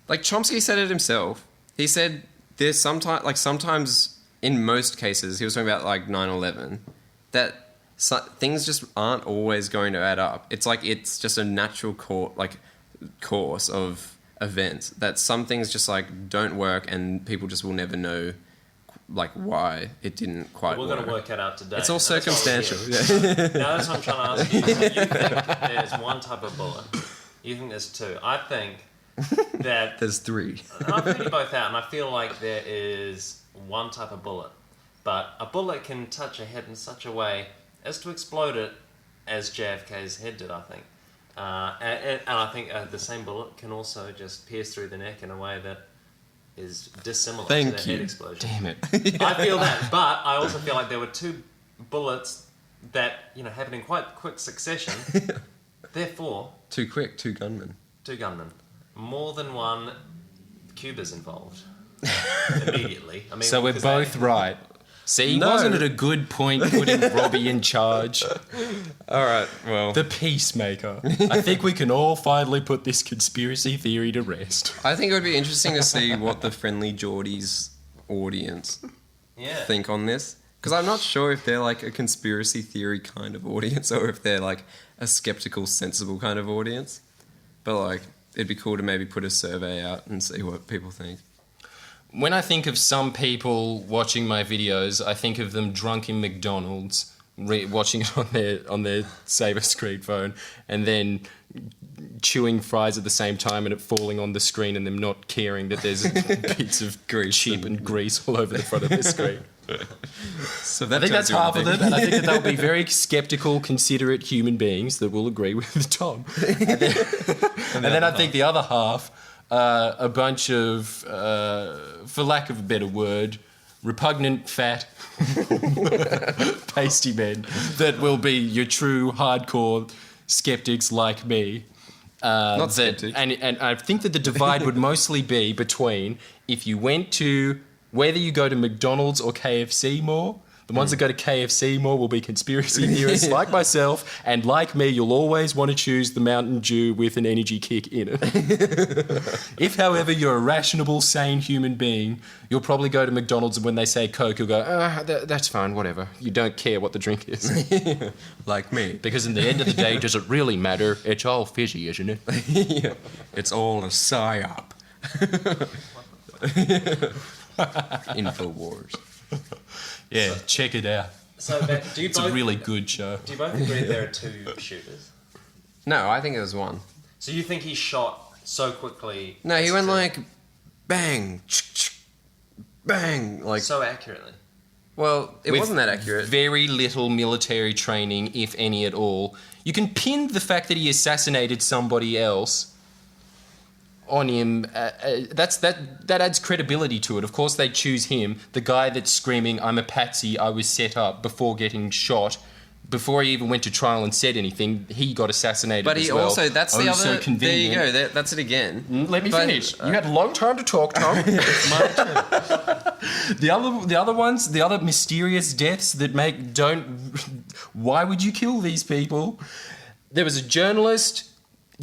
Chomsky said it himself. He said there's sometimes in most cases, he was talking about like 9/11, that things just aren't always going to add up. It's like it's just a natural course of events that some things just like don't work, and people just will never know like why it didn't quite We're work. going to work it out today. It's all That's what we're circumstantial. here. Yeah. Now that's what I'm trying to ask you. You think there's one type of bullet. You think there's two. I think that There's three. I'll figure you both out, and I feel like there is one type of bullet. But a bullet can touch a head in such a way as to explode it as JFK's head did, I think. And I think the same bullet can also just pierce through the neck in a way that is dissimilar Thank to the you. head explosion. Damn it. I feel that, but I also feel like there were two bullets that happened in quite quick succession. Therefore, Too quick, two gunmen. two gunmen, more than one Cuba's involved immediately. I mean, So we're because both right. See, No. wasn't it a good point putting Robbie in charge? All right, well, The peacemaker. I think we can all finally put this conspiracy theory to rest. I think it would be interesting to see what the Friendlyjordies audience think on this. Because I'm not sure if they're like a conspiracy theory kind of audience or if they're like a skeptical, sensible kind of audience. But like, it'd be cool to maybe put a survey out and see what people think. When I think of some people watching my videos, I think of them drunk in McDonald's, watching it on their Sabre screen phone, and then chewing fries at the same time and it falling on the screen and them not caring that there's bits of chip and grease all over the front of the screen. So I think that's half of it, and I think that they'll be very skeptical, considerate human beings that will agree with Tom. And then I think the other half, a bunch of, for lack of a better word, repugnant, fat, pasty men that will be your true hardcore skeptics like me. Not skeptics. And I think that the divide would mostly be between if you went to, whether you go to McDonald's or KFC more. The ones that go to KFC more will be conspiracy theorists like myself, and like me, you'll always want to choose the Mountain Dew with an energy kick in it. If, however, you're a rational, sane human being, you'll probably go to McDonald's and when they say Coke, you'll go, that's fine, whatever. You don't care what the drink is. Like me. Because in the end of the day, does it really matter? It's all fizzy, isn't it? Yeah. It's all a psyop. Infowars. Yeah, check it out. So, Ben, do you It's both, a really good show. do you both agree there are two shooters? No, I think it was one. So you think he shot so quickly? No, he as went to- like bang, bang, like. so accurately. Well, it With wasn't that accurate. Very little military training, if any at all. You can pin the fact that he assassinated somebody else on him. That adds credibility to it. Of course, they choose him, the guy that's screaming, "I'm a patsy, I was set up," before getting shot. Before he even went to trial and said anything, he got assassinated But as he well. also, that's the Oh, other. so There you convenient. go. That's it again. Let me But, finish. You had a long time to talk, Tom. It's my turn. The other ones, the other mysterious deaths that why would you kill these people? There was a journalist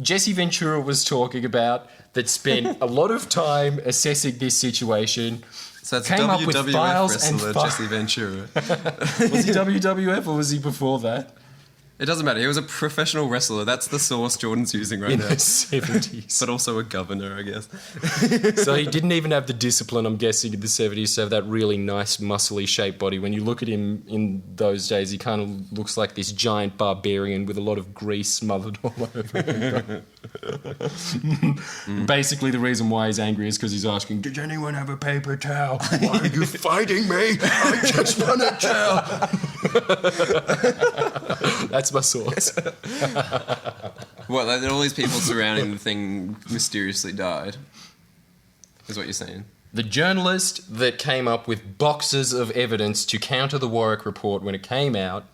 Jesse Ventura was talking about that spent a lot of time assessing this situation. So that's Came up with WWF files and wrestler Jesse Ventura. Was he WWF or was he before that? It doesn't matter. He was a professional wrestler. That's the source Jordan's using right In now. the 70s. But also a governor, I guess. So he didn't even have the discipline, I'm guessing, in the 70s to have that really nice, muscly shaped body. When you look at him in those days, he kind of looks like this giant barbarian with a lot of grease smothered all over him. Basically, the reason why he's angry is because he's asking, "Does anyone have a paper towel? Why are you fighting me? I just want a towel." That's my source. What, like all these people surrounding the thing mysteriously died? Is what you're saying? The journalist that came up with boxes of evidence to counter the Warwick report when it came out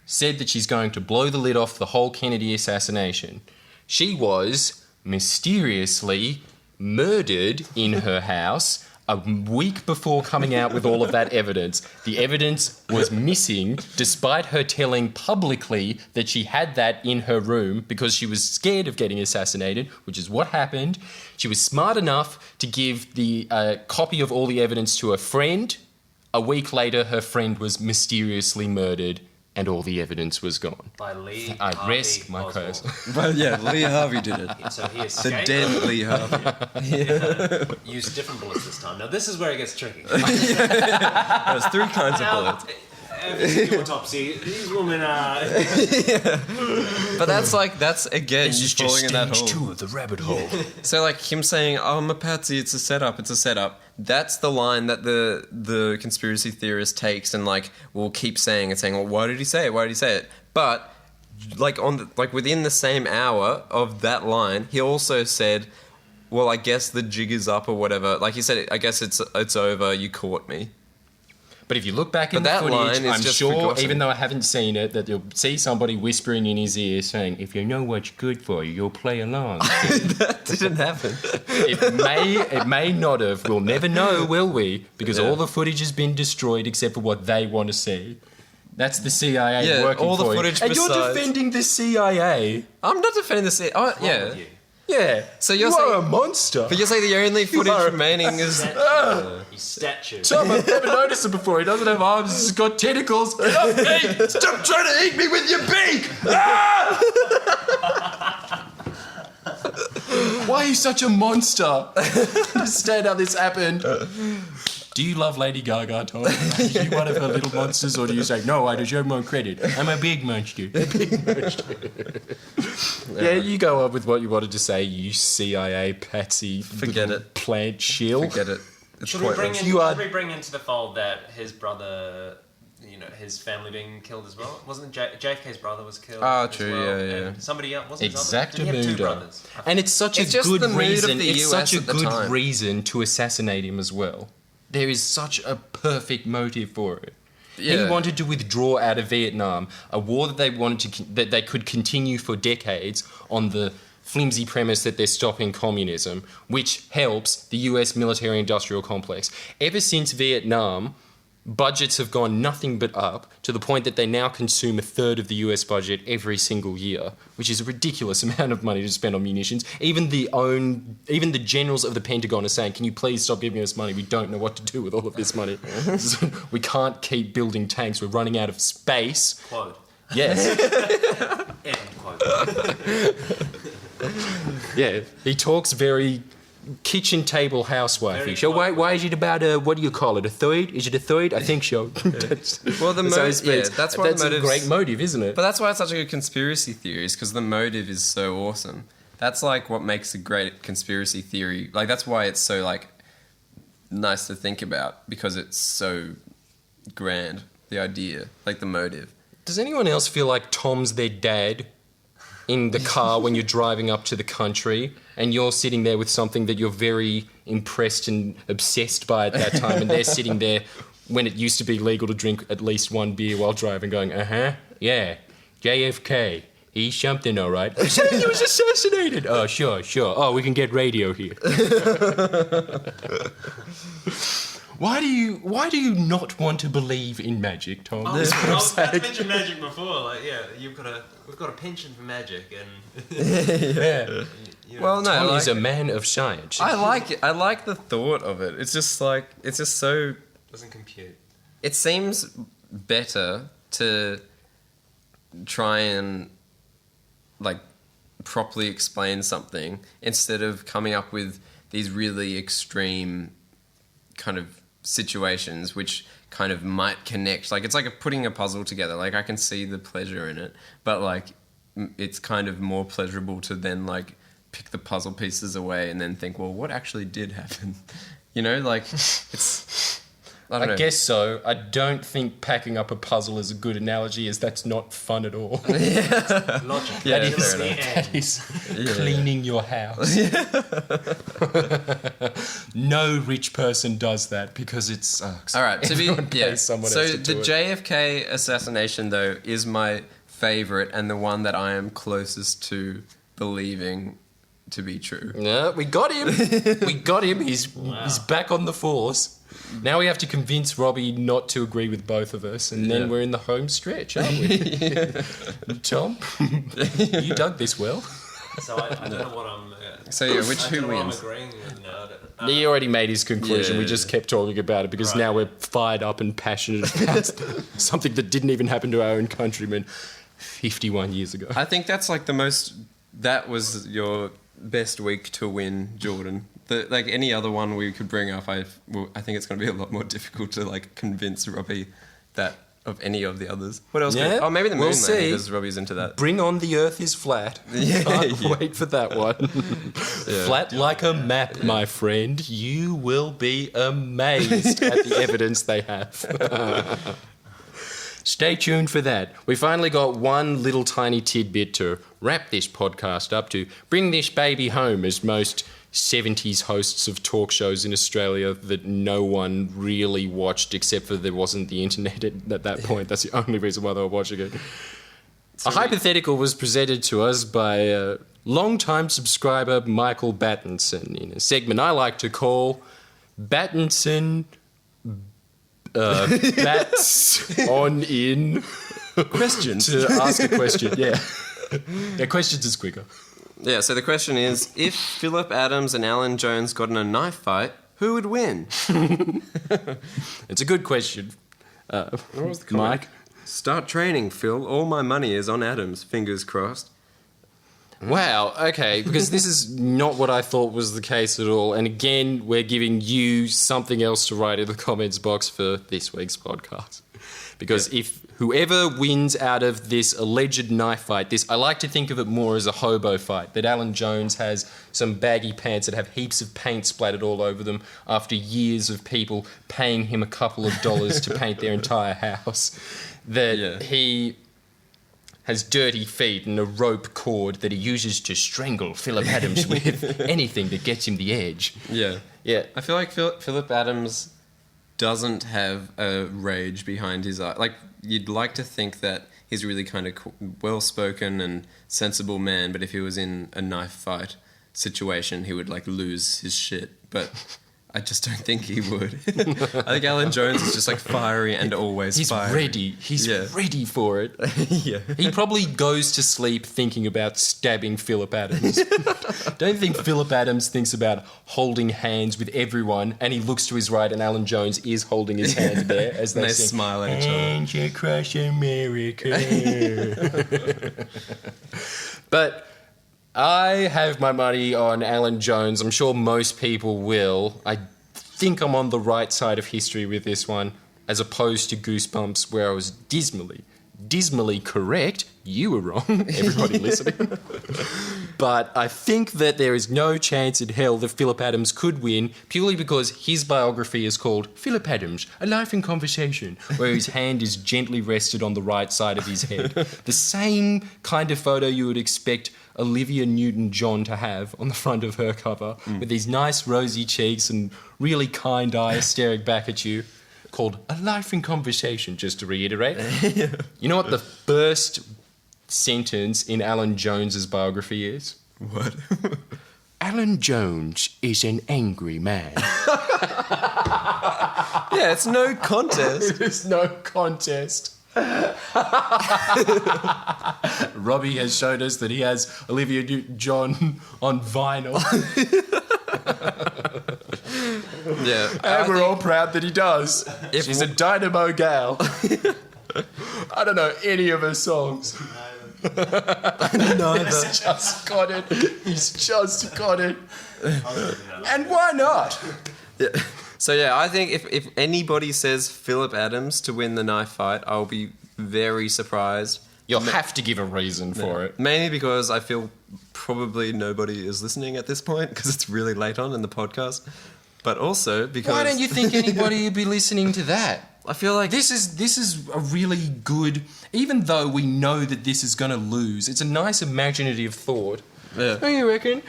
said that she's going to blow the lid off the whole Kennedy assassination. She was mysteriously murdered in her house a week before coming out with all of that evidence. The evidence was missing despite her telling publicly that she had that in her room because she was scared of getting assassinated, which is what happened. She was smart enough to give the copy of all the evidence to a friend. A week later, her friend was mysteriously murdered and all the evidence was gone. By Lee I Harvey rest my Oswald. case. But yeah, Lee Harvey did it. So he The escaped. dead Lee Harvey. Used different bullets this time. Now this is where it gets tricky. There's three kinds of Now, bullets. every autopsy, these women are. But that's again, This you is falling just in that stage hole. 2 of the rabbit hole. So like him saying, "Oh, I'm a patsy. It's a setup. It's a setup." That's the line that the conspiracy theorist takes and like will keep saying and saying, "Well, why did he say it? Why did he say it?" But like within the same hour of that line, he also said, "Well, I guess the jig is up or whatever." Like he said, "I guess it's over. You caught me." But if you look back in But the that line footage, is I'm just sure, forgotten. even though I haven't seen it, that you'll see somebody whispering in his ear saying, if you know what's good for you, you'll play along. That didn't happen. It may not have. We'll never know, will we? Because Yeah. all the footage has been destroyed except for what they want to see. That's the CIA Yeah, working all the for you. footage And you're besides- defending the CIA. I'm not defending the CIA. Oh, yeah. Yeah. So you're you are saying- a monster. But you're saying the only footage are- remaining is... His statue. Tom, I've never noticed it before. He doesn't have arms. He's got tentacles. Hey, stop trying to eat me with your beak! Ah! Why are you such a monster? I understand how this happened. Do you love Lady Gaga, Tom? Are you one of her little monsters, or do you say, no, I deserve more credit? I'm a big monster. Yeah, you go on with what you wanted to say, you CIA patsy. Forget little it. Plant shield. Forget it. It's Should we pointless. You should we bring into the fold that his brother, his family being killed as well? Wasn't JFK's brother was killed? Oh, as true, well? yeah. And somebody else wasn't his other? Did he have two Exactamundo. brothers? And it's such It's a just good the mood of reason. the It's US such a at the good time. reason to assassinate him as well. There is such a perfect motive for it. He Yeah. wanted to withdraw out of Vietnam, a war that they wanted to that they could continue for decades on the flimsy premise that they're stopping communism, which helps the US military-industrial complex. Ever since Vietnam, budgets have gone nothing but up to the point that they now consume a third of the US budget every single year, which is a ridiculous amount of money to spend on munitions. Even the generals of the Pentagon are saying, "Can you please stop giving us money? We don't know what to do with all of this money. We can't keep building tanks. We're running out of space." Quote. Yes. End quote. Yeah. He talks very kitchen table housewifey. Very So why quiet. is it about what do you call it? A third? Is it a third? I think so. That's, Well, the that's how he mo- speaks. yeah, that's why That's a motives- great motive, isn't it? But that's why it's such a good conspiracy theory, is because the motive is so awesome. That's like what makes a great conspiracy theory. Like, that's why it's so, like, nice to think about, because it's so grand, the idea, like the motive. Does anyone else feel like Tom's their dad in the car when you're driving up to the country and you're sitting there with something that you're very impressed and obsessed by at that time, and they're sitting there when it used to be legal to drink at least one beer while driving going, yeah, JFK. He's something, all right. He said he was assassinated. Oh, sure. Oh, we can get radio here. Why do you not want to believe in magic, Tom? Oh, That's what I'm I've saying. mentioned magic before. Like, yeah, we've got a penchant for magic, and Yeah. Well, no, Tom like, is a man of science. I like it. I like the thought of it. It's just like, it's just so... doesn't compute. It seems better to try and, like, properly explain something instead of coming up with these really extreme kind of situations which kind of might connect. Like, it's like putting a puzzle together. Like, I can see the pleasure in it, but, like, it's kind of more pleasurable to then, like, pick the puzzle pieces away and then think, well, what actually did happen? You know, like, it's... I don't know. I guess so. I don't think packing up a puzzle is a good analogy, as that's not fun at all. Logic. Yeah, That is- fair enough. That is cleaning your house. No rich person does that because it sucks. All right, to be Everyone yeah. pays someone So else to the do it. JFK assassination, though, is my favorite and the one that I am closest to believing to be true. Yeah, we got him. We got him. He's back on the force. Now we have to convince Robbie not to agree with both of us, and then Yeah. we're in the home stretch, aren't we? Tom, you dug this well. So I don't know what I'm. So yeah, I who don't know what I'm wins? agreeing with. No, I don't. He already made his conclusion. Yeah. We just kept talking about it because Right. now we're fired up and passionate about something that didn't even happen to our own countrymen 51 years ago. I think that's like the most. That was your best week to win, Jordan. Like any other one we could bring up, I think it's going to be a lot more difficult to like convince Robbie that of any of the others. What else? Yeah, Oh, maybe the moon we'll landing, see. because Robbie's into that. Bring on the Earth is flat. Can't wait for that one. Flat like a map, my friend. You will be amazed at the evidence they have. Stay tuned for that. We finally got one little tiny tidbit to wrap this podcast up, to bring this baby home, as most 70s hosts of talk shows in Australia that no one really watched, except for there wasn't the internet at that point. That's the only reason why they were watching it. A hypothetical was presented to us by long-time subscriber Michael Battinson in a segment I like to call Battinson Bats on in Questions. to ask a question. Yeah. Yeah, questions is quicker. Yeah, so the question is, if Philip Adams and Alan Jones got in a knife fight, who would win? It's a good question. What was the Mike? Start training, Phil. All my money is on Adams. Fingers crossed. Wow, okay, because this is not what I thought was the case at all. And again, we're giving you something else to write in the comments box for this week's podcast. Because if whoever wins out of this alleged knife fight, I like to think of it more as a hobo fight, that Alan Jones has some baggy pants that have heaps of paint splattered all over them after years of people paying him a couple of dollars to paint their entire house. That he has dirty feet and a rope cord that he uses to strangle Philip Adams with, anything that gets him the edge. Yeah. Yeah. I feel like Philip Adams doesn't have a rage behind his eye. Like, you'd like to think that he's really kind of well-spoken and sensible man, but if he was in a knife fight situation, he would, like, lose his shit. But I just don't think he would. I think Alan Jones is just, like, fiery and always fiery. He's ready for it. Yeah. He probably goes to sleep thinking about stabbing Philip Adams. Don't think Philip Adams thinks about holding hands with everyone, and he looks to his right and Alan Jones is holding his hand there as they sing, smile at each other. "And you crush America." But I have my money on Alan Jones. I'm sure most people will. I think I'm on the right side of history with this one, as opposed to Goosebumps, where I was dismally correct. You were wrong, everybody listening. But I think that there is no chance in hell that Philip Adams could win, purely because his biography is called Philip Adams, A Life in Conversation, where his hand is gently rested on the right side of his head. The same kind of photo you would expect Olivia Newton-John to have on the front of her cover, with these nice rosy cheeks and really kind eyes staring back at you, called A Life in Conversation, just to reiterate. You know what the first sentence in Alan Jones's biography is? What? Alan Jones is an angry man. Yeah, it's no contest. There's no contest. Robbie has showed us that he has Olivia Newton-John on vinyl. Yeah. And we're all proud that he does. She's a dynamo gal. I don't know any of her songs. He's just got it. He's just got it. And why not? Yeah. So yeah, I think if anybody says Philip Adams to win the knife fight, I'll be very surprised. You'll have to give a reason for it. Mainly because I feel probably nobody is listening at this point because it's really late on in the podcast. But also because Why don't you think anybody would be listening to that? I feel like This is a really good, even though we know that this is going to lose, it's a nice imaginative thought. Yeah. What do you reckon?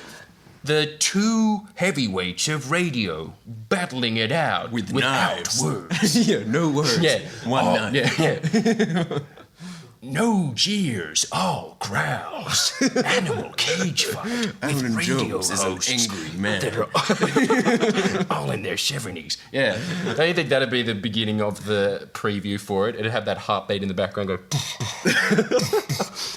The two heavyweights of radio battling it out without knives. words. yeah, no words. Yeah. One knife. Yeah. No jeers, all growls. Animal cage fight. Alan with radio Jones is an hosts angry man. that are all in their 70s. Yeah. Don't you think that'd be the beginning of the preview for it? It'd have that heartbeat in the background go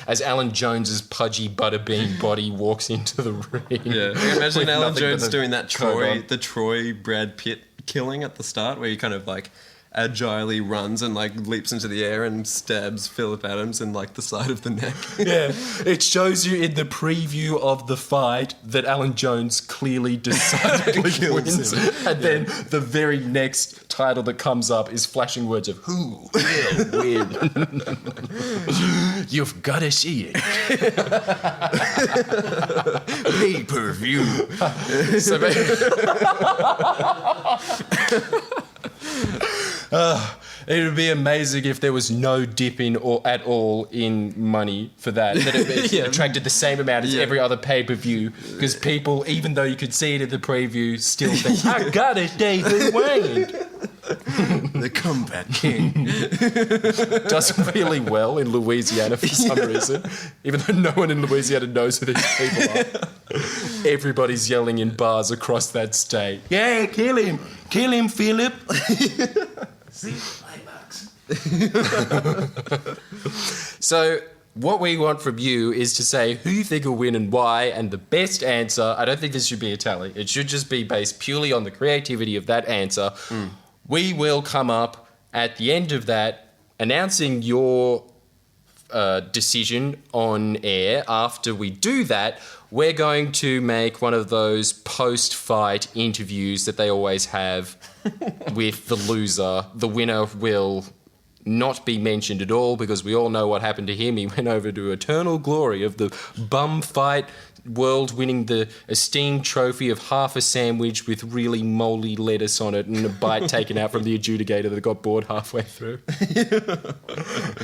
as Alan Jones's pudgy butterbean body walks into the ring. Yeah. Imagine With Alan nothing Jones but a doing that coat on. Troy Brad Pitt killing at the start where he kind of like agilely runs and like leaps into the air and stabs Philip Adams in like the side of the neck. Yeah, it shows you in the preview of the fight that Alan Jones clearly decidedly wins. And then the very next title that comes up is flashing words of who will win. You've got to see it. Pay-per-view. So, It would be amazing if there was no dip in or at all in money for that. That it attracted the same amount as every other pay-per-view. Because people, even though you could see it in the preview, still think, I got it, David Wayne. The comeback king. Does really well in Louisiana for some reason, even though no one in Louisiana knows who these people are. Everybody's yelling in bars across that state. Yeah, kill him, Philip. So what we want from you is to say who you think will win and why, and the best answer. I don't think this should be a tally. It should just be based purely on the creativity of that answer. We will come up at the end of that announcing your decision on air. After we do that, we're going to make one of those post-fight interviews that they always have with the loser. The winner will not be mentioned at all because we all know what happened to him. He went over to eternal glory of the bum fight world, winning the esteemed trophy of half a sandwich with really moldy lettuce on it and a bite taken out from the adjudicator that got bored halfway through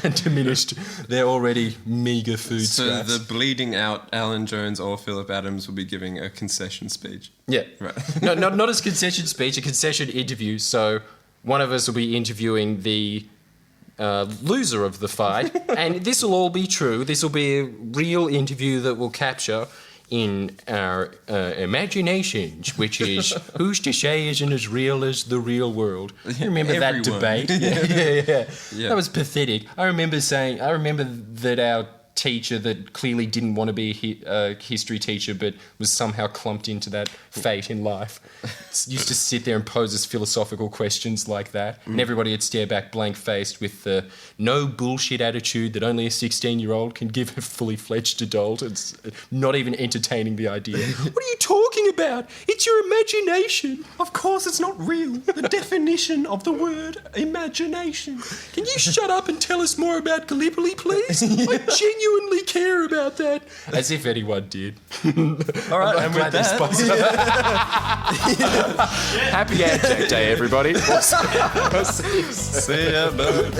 and diminished their already meagre food scraps. So the bleeding out Alan Jones or Philip Adams will be giving a concession speech. Yeah. Right. No, not as concession speech, a concession interview. So one of us will be interviewing the loser of the fight, and this will all be true. This will be a real interview that will capture in our imaginations, which is who's to say isn't as real as the real world. You remember that debate? Yeah. That was pathetic. I remember that our teacher that clearly didn't want to be a history teacher but was somehow clumped into that fate in life used to sit there and pose us philosophical questions like that, and everybody would stare back blank-faced with the no bullshit attitude that only a 16-year-old can give a fully fledged adult. It's not even entertaining the idea. What are you talking about? It's your imagination. Of course it's not real. The definition of the word imagination. Can you shut up and tell us more about Gallipoli, please? I genuinely care about that. As if anyone did. All right, and with that... Happy Anzac Day, everybody. See ya, bud.